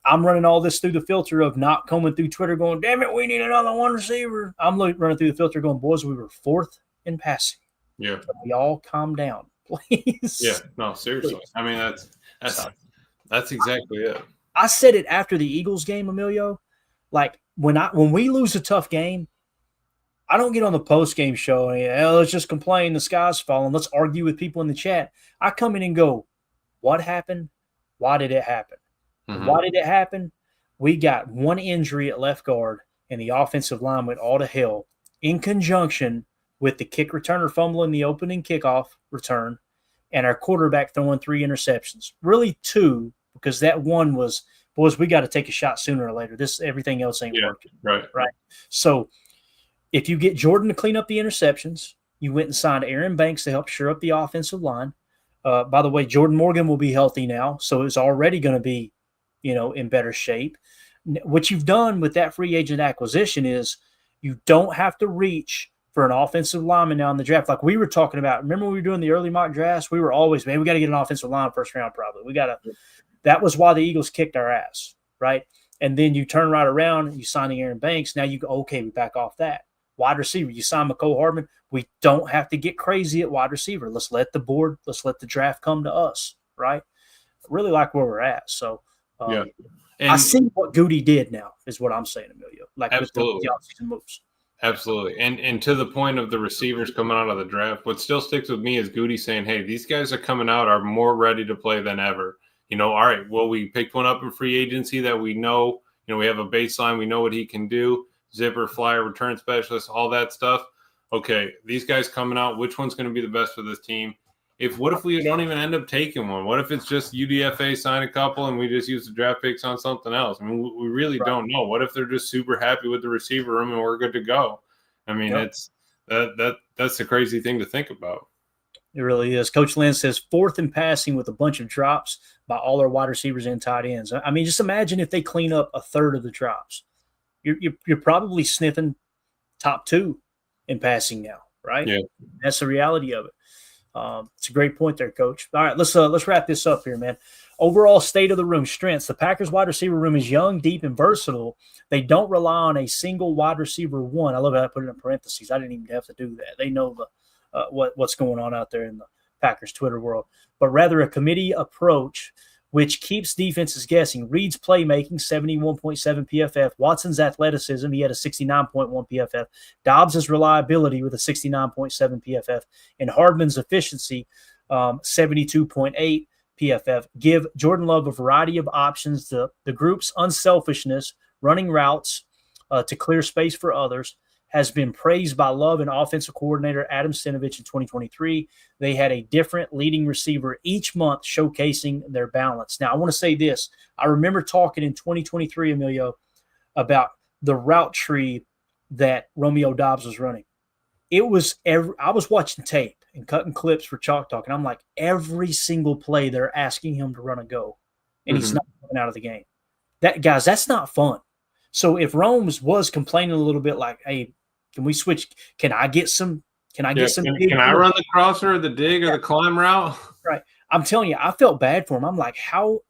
I'm running all this through the filter of not coming through Twitter going, damn it, we need another one receiver. I'm running through the filter going, boys, we were fourth in passing.
Yeah.
So we all calm down, please.
Yeah, no, seriously. Please. I mean, that's exactly it.
I said it after the Eagles game, Emilio. Like when we lose a tough game, I don't get on the post-game show and let's just complain the sky's falling. Let's argue with people in the chat. I come in and go, what happened? Why did it happen? Mm-hmm. Why did it happen? We got one injury at left guard, and the offensive line went all to hell in conjunction with the kick returner fumbling the opening kickoff return and our quarterback throwing 3 interceptions. Really 2, because that one was, boys, we got to take a shot sooner or later. Everything else ain't working.
Right.
So if you get Jordan to clean up the interceptions, you went and signed Aaron Banks to help shore up the offensive line. By the way, Jordan Morgan will be healthy now, so it's already going to be, in better shape. What you've done with that free agent acquisition is you don't have to reach for an offensive lineman now in the draft. Like we were talking about, remember when we were doing the early mock drafts? We were always, man, we got to get an offensive line first round probably. That was why the Eagles kicked our ass, right? And then you turn right around and you sign Aaron Banks. Now you go, okay, we back off that. Wide receiver, you sign Mecole Hardman. We don't have to get crazy at wide receiver. Let's let the draft come to us, right? I really like where we're at. So,
and
I see what Goody did now is what I'm saying, Emilio. Like
absolutely.
With the offseason moves.
Absolutely. And to the point of the receivers coming out of the draft, what still sticks with me is Goody saying, hey, these guys are coming out, are more ready to play than ever. All right, well, we picked one up in free agency that we know, we have a baseline. We know what he can do. Zipper, flyer, return specialist, all that stuff. Okay, these guys coming out, which one's going to be the best for this team? What if we don't even end up taking one? What if it's just UDFA sign a couple and we just use the draft picks on something else? I mean, we really don't know. What if they're just super happy with the receiver room and we're good to go? I mean, that's the crazy thing to think about.
It really is. Coach Lynn says 4th in passing with a bunch of drops by all our wide receivers and tight ends. I mean, just imagine if they clean up a third of the drops. You're probably sniffing top 2 in passing now, right?
Yeah,
that's the reality of it. It's a great point there, Coach. All right, let's wrap this up here, man. Overall state of the room, strengths. The Packers wide receiver room is young, deep, and versatile. They don't rely on a single wide receiver one. I love how I put it in parentheses. I didn't even have to do that. They know what's going on out there in the Packers Twitter world, but rather a committee approach which keeps defenses guessing. Reed's playmaking, 71.7 PFF. Watson's athleticism, he had a 69.1 PFF. Doubs' reliability with a 69.7 PFF. And Hardman's efficiency, 72.8 PFF. Give Jordan Love a variety of options. The group's unselfishness, running routes to clear space for others, has been praised by Love and offensive coordinator Adam Stenavich in 2023. They had a different leading receiver each month, showcasing their balance. Now, I want to say this. I remember talking in 2023, Emilio, about the route tree that Romeo Doubs was running. It was I was watching tape and cutting clips for Chalk Talk, and I'm like, every single play they're asking him to run a go, and he's not coming out of the game. Guys, that's not fun. So if Rome's was complaining a little bit like, hey, can we switch? Can I get some? Can I
run the crosser or the dig or the climb route?
Right. I'm telling you, I felt bad for him. I'm like, how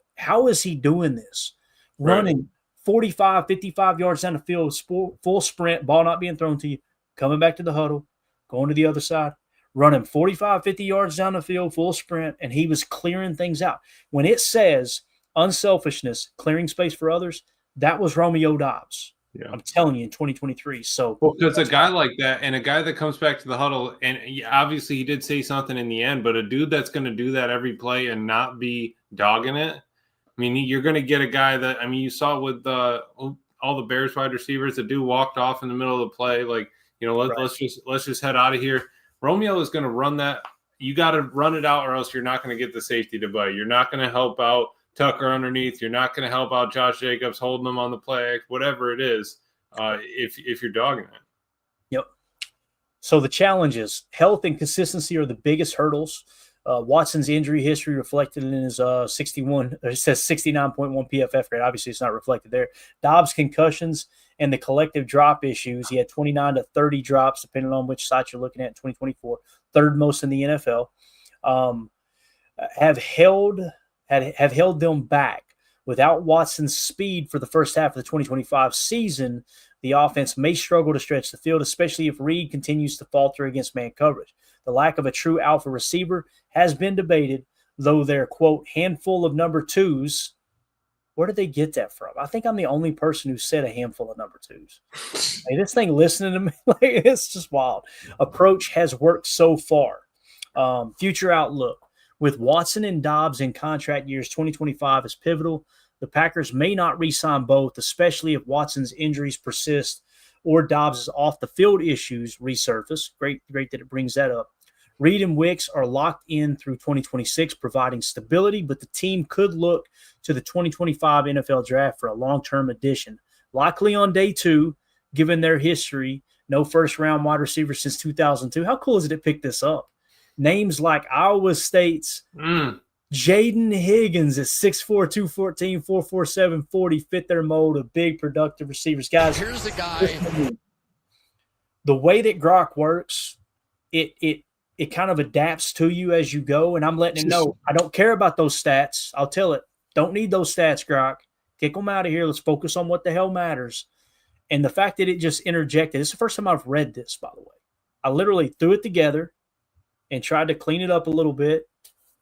is he doing this? Running 45, 55 yards down the field, full sprint, ball not being thrown to you, coming back to the huddle, going to the other side, running 45, 50 yards down the field, full sprint, and he was clearing things out. When it says unselfishness, clearing space for others, that was Romeo Doubs. Yeah. I'm telling you, in 2023. So,
because a guy like that and a guy that comes back to the huddle, and obviously he did say something in the end, but a dude that's going to do that every play and not be dogging it. I mean, you're going to get a guy that, I mean, you saw with all the Bears wide receivers, the dude walked off in the middle of the play. Like, you know, let's just head out of here. Romeo is going to run that. You got to run it out or else you're not going to get the safety to bite. You're not going to help out Tucker underneath. You're not going to help out Josh Jacobs holding them on the play, whatever it is, if you're dogging it.
Yep. So the challenges, health and consistency are the biggest hurdles. Watson's injury history reflected in his 69.1 PFF grade. Obviously, it's not reflected there. Dobbs' concussions and the collective drop issues. He had 29 to 30 drops, depending on which site you're looking at in 2024, third most in the NFL. Have held them back. Without Watson's speed for the first half of the 2025 season, the offense may struggle to stretch the field, especially if Reed continues to falter against man coverage. The lack of a true alpha receiver has been debated, though their, quote, handful of number twos. Where did they get that from? I think I'm the only person who said a handful of number twos. Hey, this thing listening to me, like, it's just wild. Approach has worked so far. Future outlook. With Watson and Dobbs in contract years 2025 is pivotal. The Packers may not re-sign both, especially if Watson's injuries persist or Dobbs' off-the-field issues resurface. Great that it brings that up. Reed and Wicks are locked in through 2026, providing stability, but the team could look to the 2025 NFL Draft for a long-term addition. Likely on day 2, given their history, no first-round wide receiver since 2002. How cool is it to pick this up? Names like Iowa State's Jaden Higgins at 6'4", 214, 4'4", 40 fit their mold of big, productive receivers. Guys,
here's the guy.
The way that Grok works, it kind of adapts to you as you go, and I'm letting him know, I don't care about those stats. I'll tell it. Don't need those stats, Grok. Kick them out of here. Let's focus on what the hell matters. And the fact that it just interjected, this is the first time I've read this, by the way. I literally threw it together and tried to clean it up a little bit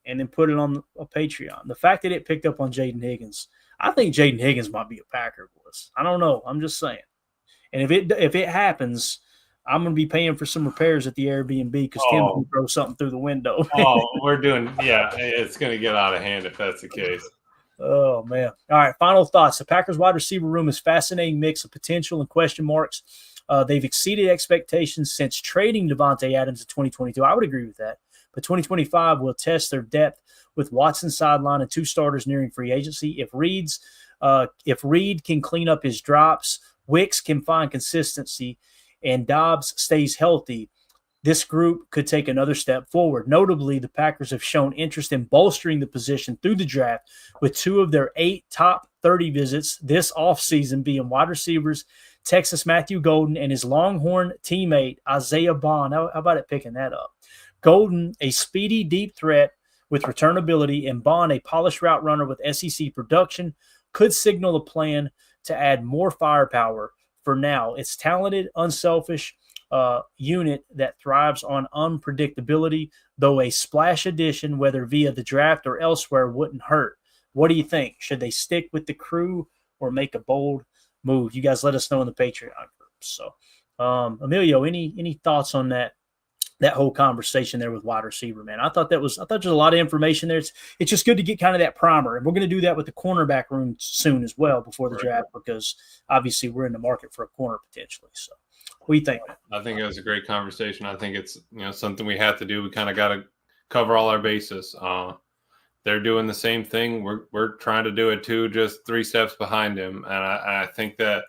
and then put it on a Patreon. The fact that it picked up on Jaden Higgins, I think Jaden Higgins might be a Packer, boys. I don't know. I'm just saying. And if it happens, I'm going to be paying for some repairs at the Airbnb because Tim can throw something through the window.
It's going to get out of hand if that's the case.
Oh, man. All right, final thoughts. The Packers wide receiver room is a fascinating mix of potential and question marks. They've exceeded expectations since trading Devontae Adams in 2022. I would agree with that. But 2025 will test their depth with Watson sideline and 2 starters nearing free agency. If Reed can clean up his drops, Wicks can find consistency, and Dobbs stays healthy, this group could take another step forward. Notably, the Packers have shown interest in bolstering the position through the draft, with 2 of their 8 top 30 visits this offseason being wide receivers, Texas Matthew Golden and his Longhorn teammate Isaiah Bond. How about it picking that up? Golden, a speedy, deep threat with returnability, and Bond, a polished route runner with SEC production, could signal a plan to add more firepower. For now, it's talented, unselfish unit that thrives on unpredictability, though a splash addition, whether via the draft or elsewhere, wouldn't hurt. What do you think? Should they stick with the crew or make a bold move? You guys let us know in the Patreon group. So, Emilio, any thoughts on that that whole conversation there with wide receiver, man. I thought there's a lot of information there. It's just good to get kind of that primer. And we're going to do that with the cornerback room soon as well before the draft, because obviously we're in the market for a corner potentially. So what do you think, man?
I think it was a great conversation. I think it's, something we have to do. We kind of got to cover all our bases. They're doing the same thing. We're trying to do it too, just 3 steps behind him. And I think that,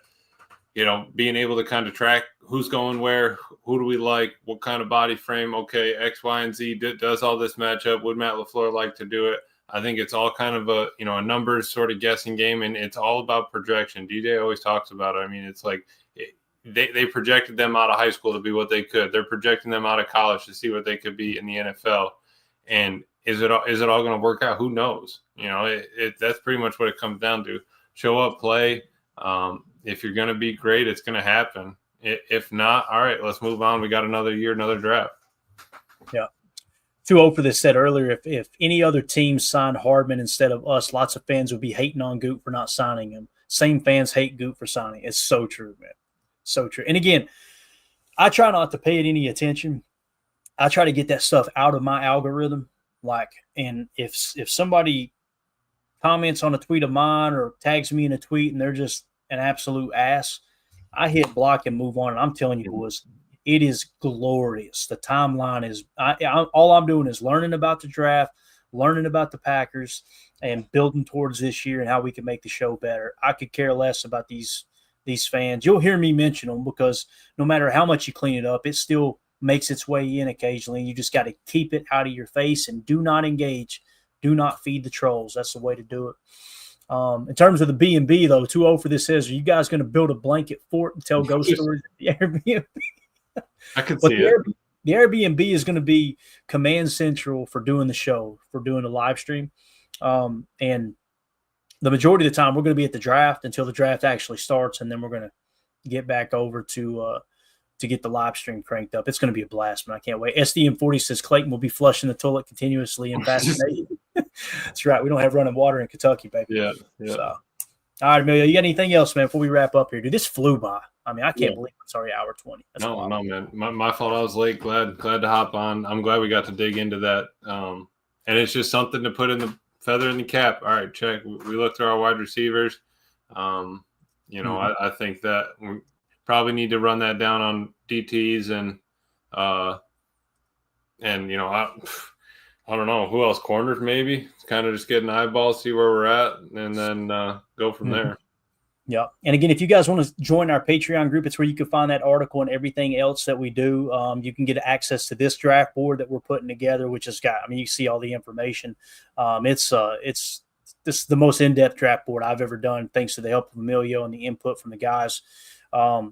being able to kind of track who's going where, who do we like, what kind of body frame, okay, X, Y, and Z does all this matchup. Would Matt LaFleur like to do it? I think it's all kind of a numbers sort of guessing game, and it's all about projection. DJ always talks about it. I mean, it's like they projected them out of high school to be what they could. They're projecting them out of college to see what they could be in the NFL. And is it all going to work out? Who knows? That's pretty much what it comes down to. Show up, play. If you're going to be great, it's going to happen. If not, all right, let's move on. We got another year, another draft.
Yeah. 2-0 for this said earlier, if any other team signed Hardman instead of us, lots of fans would be hating on Goot for not signing him. Same fans hate Goot for signing. It's so true, man. So true. And again, I try not to pay it any attention. I try to get that stuff out of my algorithm. And if somebody comments on a tweet of mine or tags me in a tweet and they're just an absolute ass, I hit block and move on. And I'm telling you, boys, it is glorious. The timeline is all I'm doing is learning about the draft, learning about the Packers, and building towards this year and how we can make the show better. I could care less about these fans. You'll hear me mention them because no matter how much you clean it up, it still makes its way in occasionally. You just got to keep it out of your face and do not engage. Do not feed the trolls. That's the way to do it. In terms of the B&B, though, 2-0 for this says, are you guys going to build a blanket fort and tell ghost stories at the Airbnb?
I can see it.
The Airbnb is going to be command central for doing the show, for doing the live stream. And the majority of the time, we're going to be at the draft until the draft actually starts, and then we're going to get back over to get the live stream cranked up. It's going to be a blast, man. I can't wait. SDM40 says Clayton will be flushing the toilet continuously in fascination. That's right. We don't have running water in Kentucky, baby.
Yeah.
So, all right, Emilio, you got anything else, man, before we wrap up here? Dude, this flew by. I mean, I can't believe it's already hour 20. That's
no, man. My fault. I was late. Glad to hop on. I'm glad we got to dig into that. And it's just something to put in the feather in the cap. All right, check. We looked through our wide receivers. I think that we probably need to run that down on DTs and I don't know who else, corners maybe. Kind of just get an eyeball, see where we're at, and then go from there.
Yeah. And again, if you guys want to join our Patreon group, it's where you can find that article and everything else that we do. You can get access to this draft board that we're putting together, which has got, you see all the information. This is the most in-depth draft board I've ever done, thanks to the help of Emilio and the input from the guys.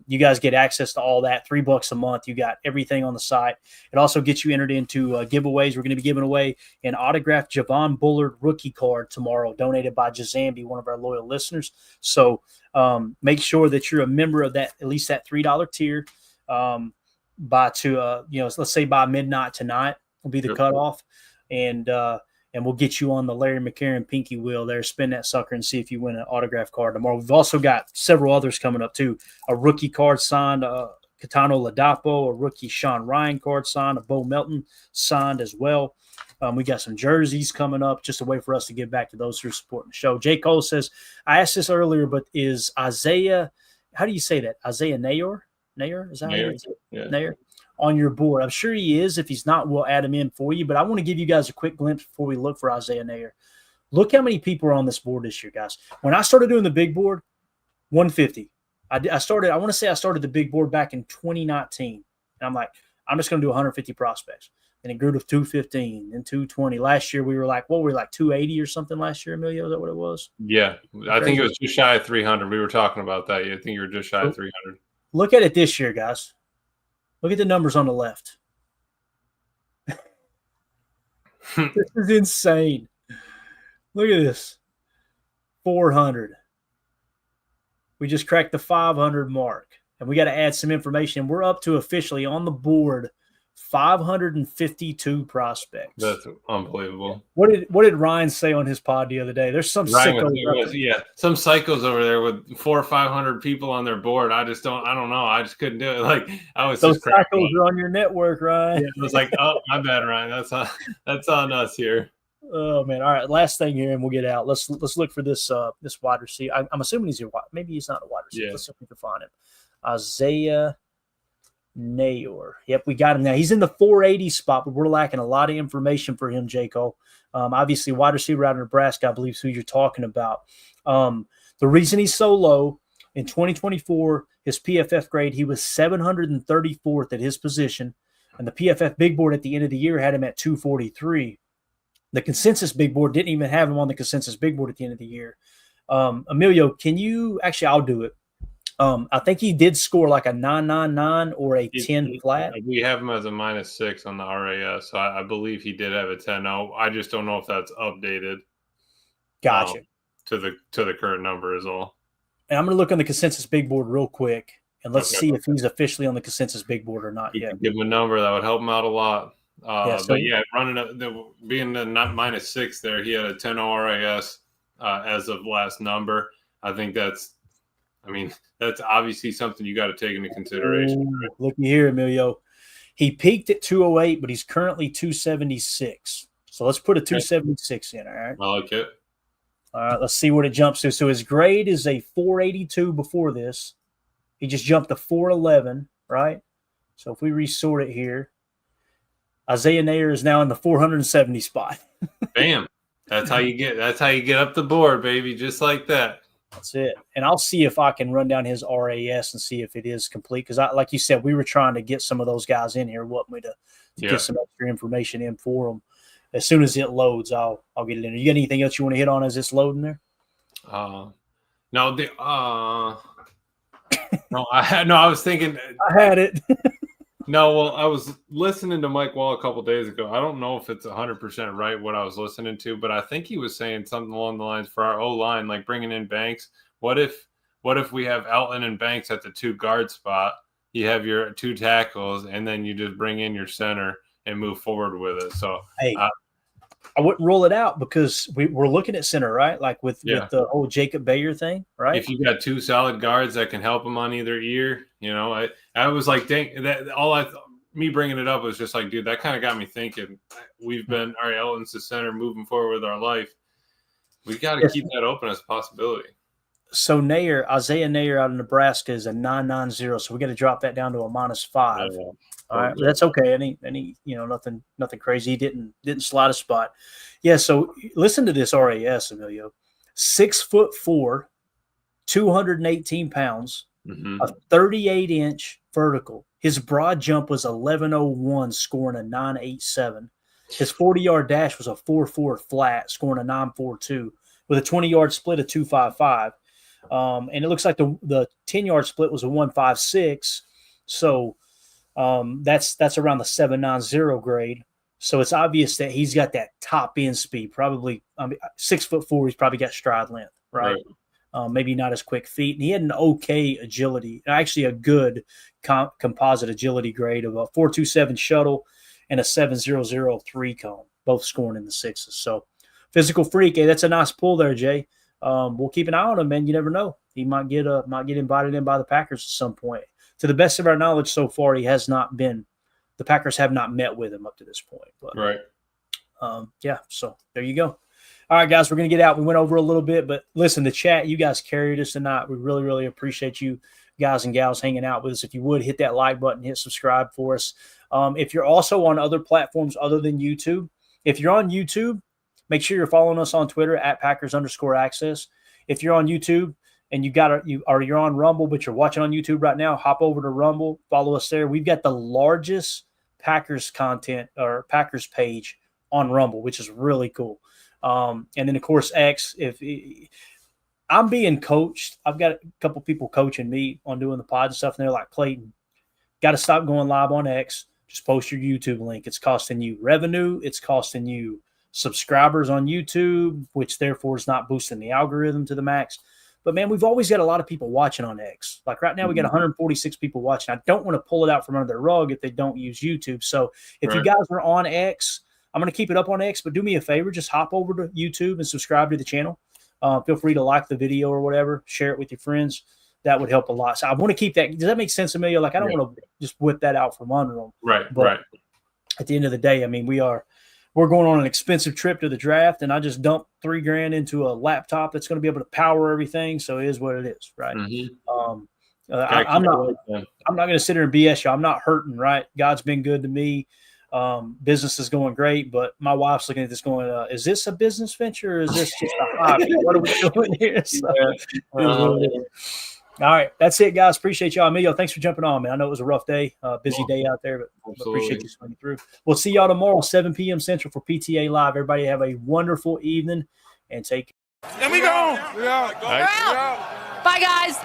You guys get access to all that, $3 a month. You got everything on the site. It also gets you entered into giveaways. We're going to be giving away an autographed Javon Bullard rookie card tomorrow, donated by Jazambi, one of our loyal listeners. So make sure that you're a member of that, at least that $3 tier. Let's say by midnight tonight will be the cutoff, and we'll get you on the Larry McCarron pinky wheel there. Spin that sucker and see if you win an autograph card tomorrow. We've also got several others coming up too. A rookie card signed, Catano Ladapo, a rookie Sean Ryan card signed, a Bo Melton signed as well. We got some jerseys coming up, just a way for us to give back to those who are supporting the show. J. Cole says, I asked this earlier, but is Isaiah, how do you say that? Isaiah Nayor? Nayor? Is that
Nayor.
how you say it?
Yeah.
Nayor? On your board. I'm sure he is. If he's not, we'll add him in for you. But I want to give you guys a quick glimpse before we look for Isaiah Nayor. Look how many people are on this board this year, guys. When I started doing the big board, 150. I started the big board back in 2019. And I'm like, I'm just going to do 150 prospects. And it grew to 215 and 220. Last year, we were like 280 or something last year, Emilio? Is that what it was?
Yeah. I think it was just shy of 300. We were talking about that. I think you were just shy of 300.
Look at it this year, guys. Look at the numbers on the left. This is insane. Look at this. 400. We just cracked the 500 mark. And we got to add some information. We're up to officially on the board 552 prospects.
That's unbelievable.
What did Ryan say on his pod the other day? There's some sickos.
Some psychos over there with 400 or 500 people on their board. I don't know. I just couldn't do it. Like I was
those
just cracking
psychos are on your network, Ryan.
Yeah, I was like, oh, my bad, Ryan. That's on us here.
Oh man! All right, last thing here, and we'll get out. Let's look for this wide receiver. I'm assuming he's maybe he's not a wide receiver.
Yeah.
Let's see if we can find him. Isaiah Nayor. Yep, we got him now. He's in the 480 spot, but we're lacking a lot of information for him, Jaco. Obviously, wide receiver out of Nebraska, I believe, is who you're talking about. The reason he's so low, in 2024, his PFF grade, he was 734th at his position, and the PFF big board at the end of the year had him at 243. The consensus big board didn't even have him on the consensus big board at the end of the year. Emilio, can you – actually, I'll do it. I think he did score like a 9.99 or a 10 flat.
We have him as a -6 on the RAS, so I believe he did have a 10.0. I just don't know if that's updated.
Gotcha.
To the current number is all.
And I'm going to look on the consensus big board real quick, and let's see if he's officially on the consensus big board or not yet.
Give him a number that would help him out a lot. Running up, being the not -6 there, he had a 10.0 RAS as of last number. I think that's obviously something you got to take into consideration.
Ooh, looky here, Emilio. He peaked at 208, but he's currently 276. So let's put a 276 in, all right?
I like it.
All right, let's see what it jumps to. So his grade is a 482 before this. He just jumped to 411, right? So if we resort it here, Isaiah Nayor is now in the 470 spot.
Bam. That's how you get up the board, baby, just like that.
That's it. And I'll see if I can run down his RAS and see if it is complete. Because, like you said, we were trying to get some of those guys in here. Want me to get some extra information in for them. As soon as it loads, I'll get it in. You got anything else you want to hit on as it's loading there?
No, I was thinking.
I had it.
No, well, I was listening to Mike Wall a couple days ago. I don't know if it's 100% right what I was listening to, but I think he was saying something along the lines for our O-line, like bringing in Banks. What if we have Elton and Banks at the 2 guard spot? You have your 2 tackles, and then you just bring in your center and move forward with it. So,
hey, I wouldn't rule it out because we're looking at center, right? Like with the whole Jacob Bayer thing, right?
If you got 2 solid guards that can help him on either ear, I was like, dang, that me bringing it up was just like, dude, that kind of got me thinking. We've been, all right, Elton's the center moving forward with our life. We got to keep that open as a possibility.
So Isaiah Nayor out of Nebraska is a 990, so we got to drop that down to a -5. All right, that's okay. Any nothing crazy. He didn't slide a spot. Yeah. So listen to this RAS, Emilio. 6'4", 218 pounds, a 38-inch vertical. His broad jump was 1101, scoring a 987. His 40-yard dash was a 4.4 flat, scoring a 942 with a 20-yard split of 255. And it looks like the 10-yard split was a 156. So that's around the 790 grade. So it's obvious that he's got that top end speed. Probably 6'4", he's probably got stride length, right? Maybe not as quick feet. And he had an okay agility, actually a good composite agility grade of a 4.27 shuttle and a 7.003 cone, both scoring in the 6s. So physical freak. Hey, that's a nice pull there, Jay. We'll keep an eye on him, man. You never know. He might get invited in by the Packers at some point. To the best of our knowledge so far, he has not been. The Packers have not met with him up to this point. But,
right.
So there you go. All right, guys, we're going to get out. We went over a little bit, but listen, the chat, you guys carried us tonight. We really, really appreciate you guys and gals hanging out with us. If you would, hit that like button, hit subscribe for us. If you're also on other platforms other than YouTube, if you're on YouTube, make sure you're following us on Twitter at Packers_access. If you're on YouTube and you're on Rumble, but you're watching on YouTube right now, hop over to Rumble, follow us there. We've got the largest Packers content or Packers page on Rumble, which is really cool. And then of course X. If I'm being coached, I've got a couple people coaching me on doing the pod and stuff, and they're like, Clayton, got to stop going live on X. Just post your YouTube link. It's costing you revenue. It's costing you subscribers on YouTube, which therefore is not boosting the algorithm to the max. But, man, we've always got a lot of people watching on X. Like right now we got 146 people watching. I don't want to pull it out from under their rug if they don't use YouTube. So if you guys are on X, I'm going to keep it up on X, but do me a favor. Just hop over to YouTube and subscribe to the channel. Feel free to like the video or whatever. Share it with your friends. That would help a lot. So I want to keep that. Does that make sense, Amelia? Like I don't want to just whip that out from under them.
Right.
At the end of the day, I mean, we're going on an expensive trip to the draft, and I just dumped $3,000 into a laptop that's going to be able to power everything. So it is what it is, right? I'm not going to sit here and BS you. I'm not hurting, right? God's been good to me. Business is going great, but my wife's looking at this going, is this a business venture or is this just a hobby? What are we doing here? So, all right. That's it, guys. Appreciate y'all. Emilio, thanks for jumping on, man. I know it was a rough day, busy day out there, but appreciate you swinging through. We'll see y'all tomorrow, 7 p.m. Central for PTA Live. Everybody have a wonderful evening and take care.
There we go.
Bye, guys.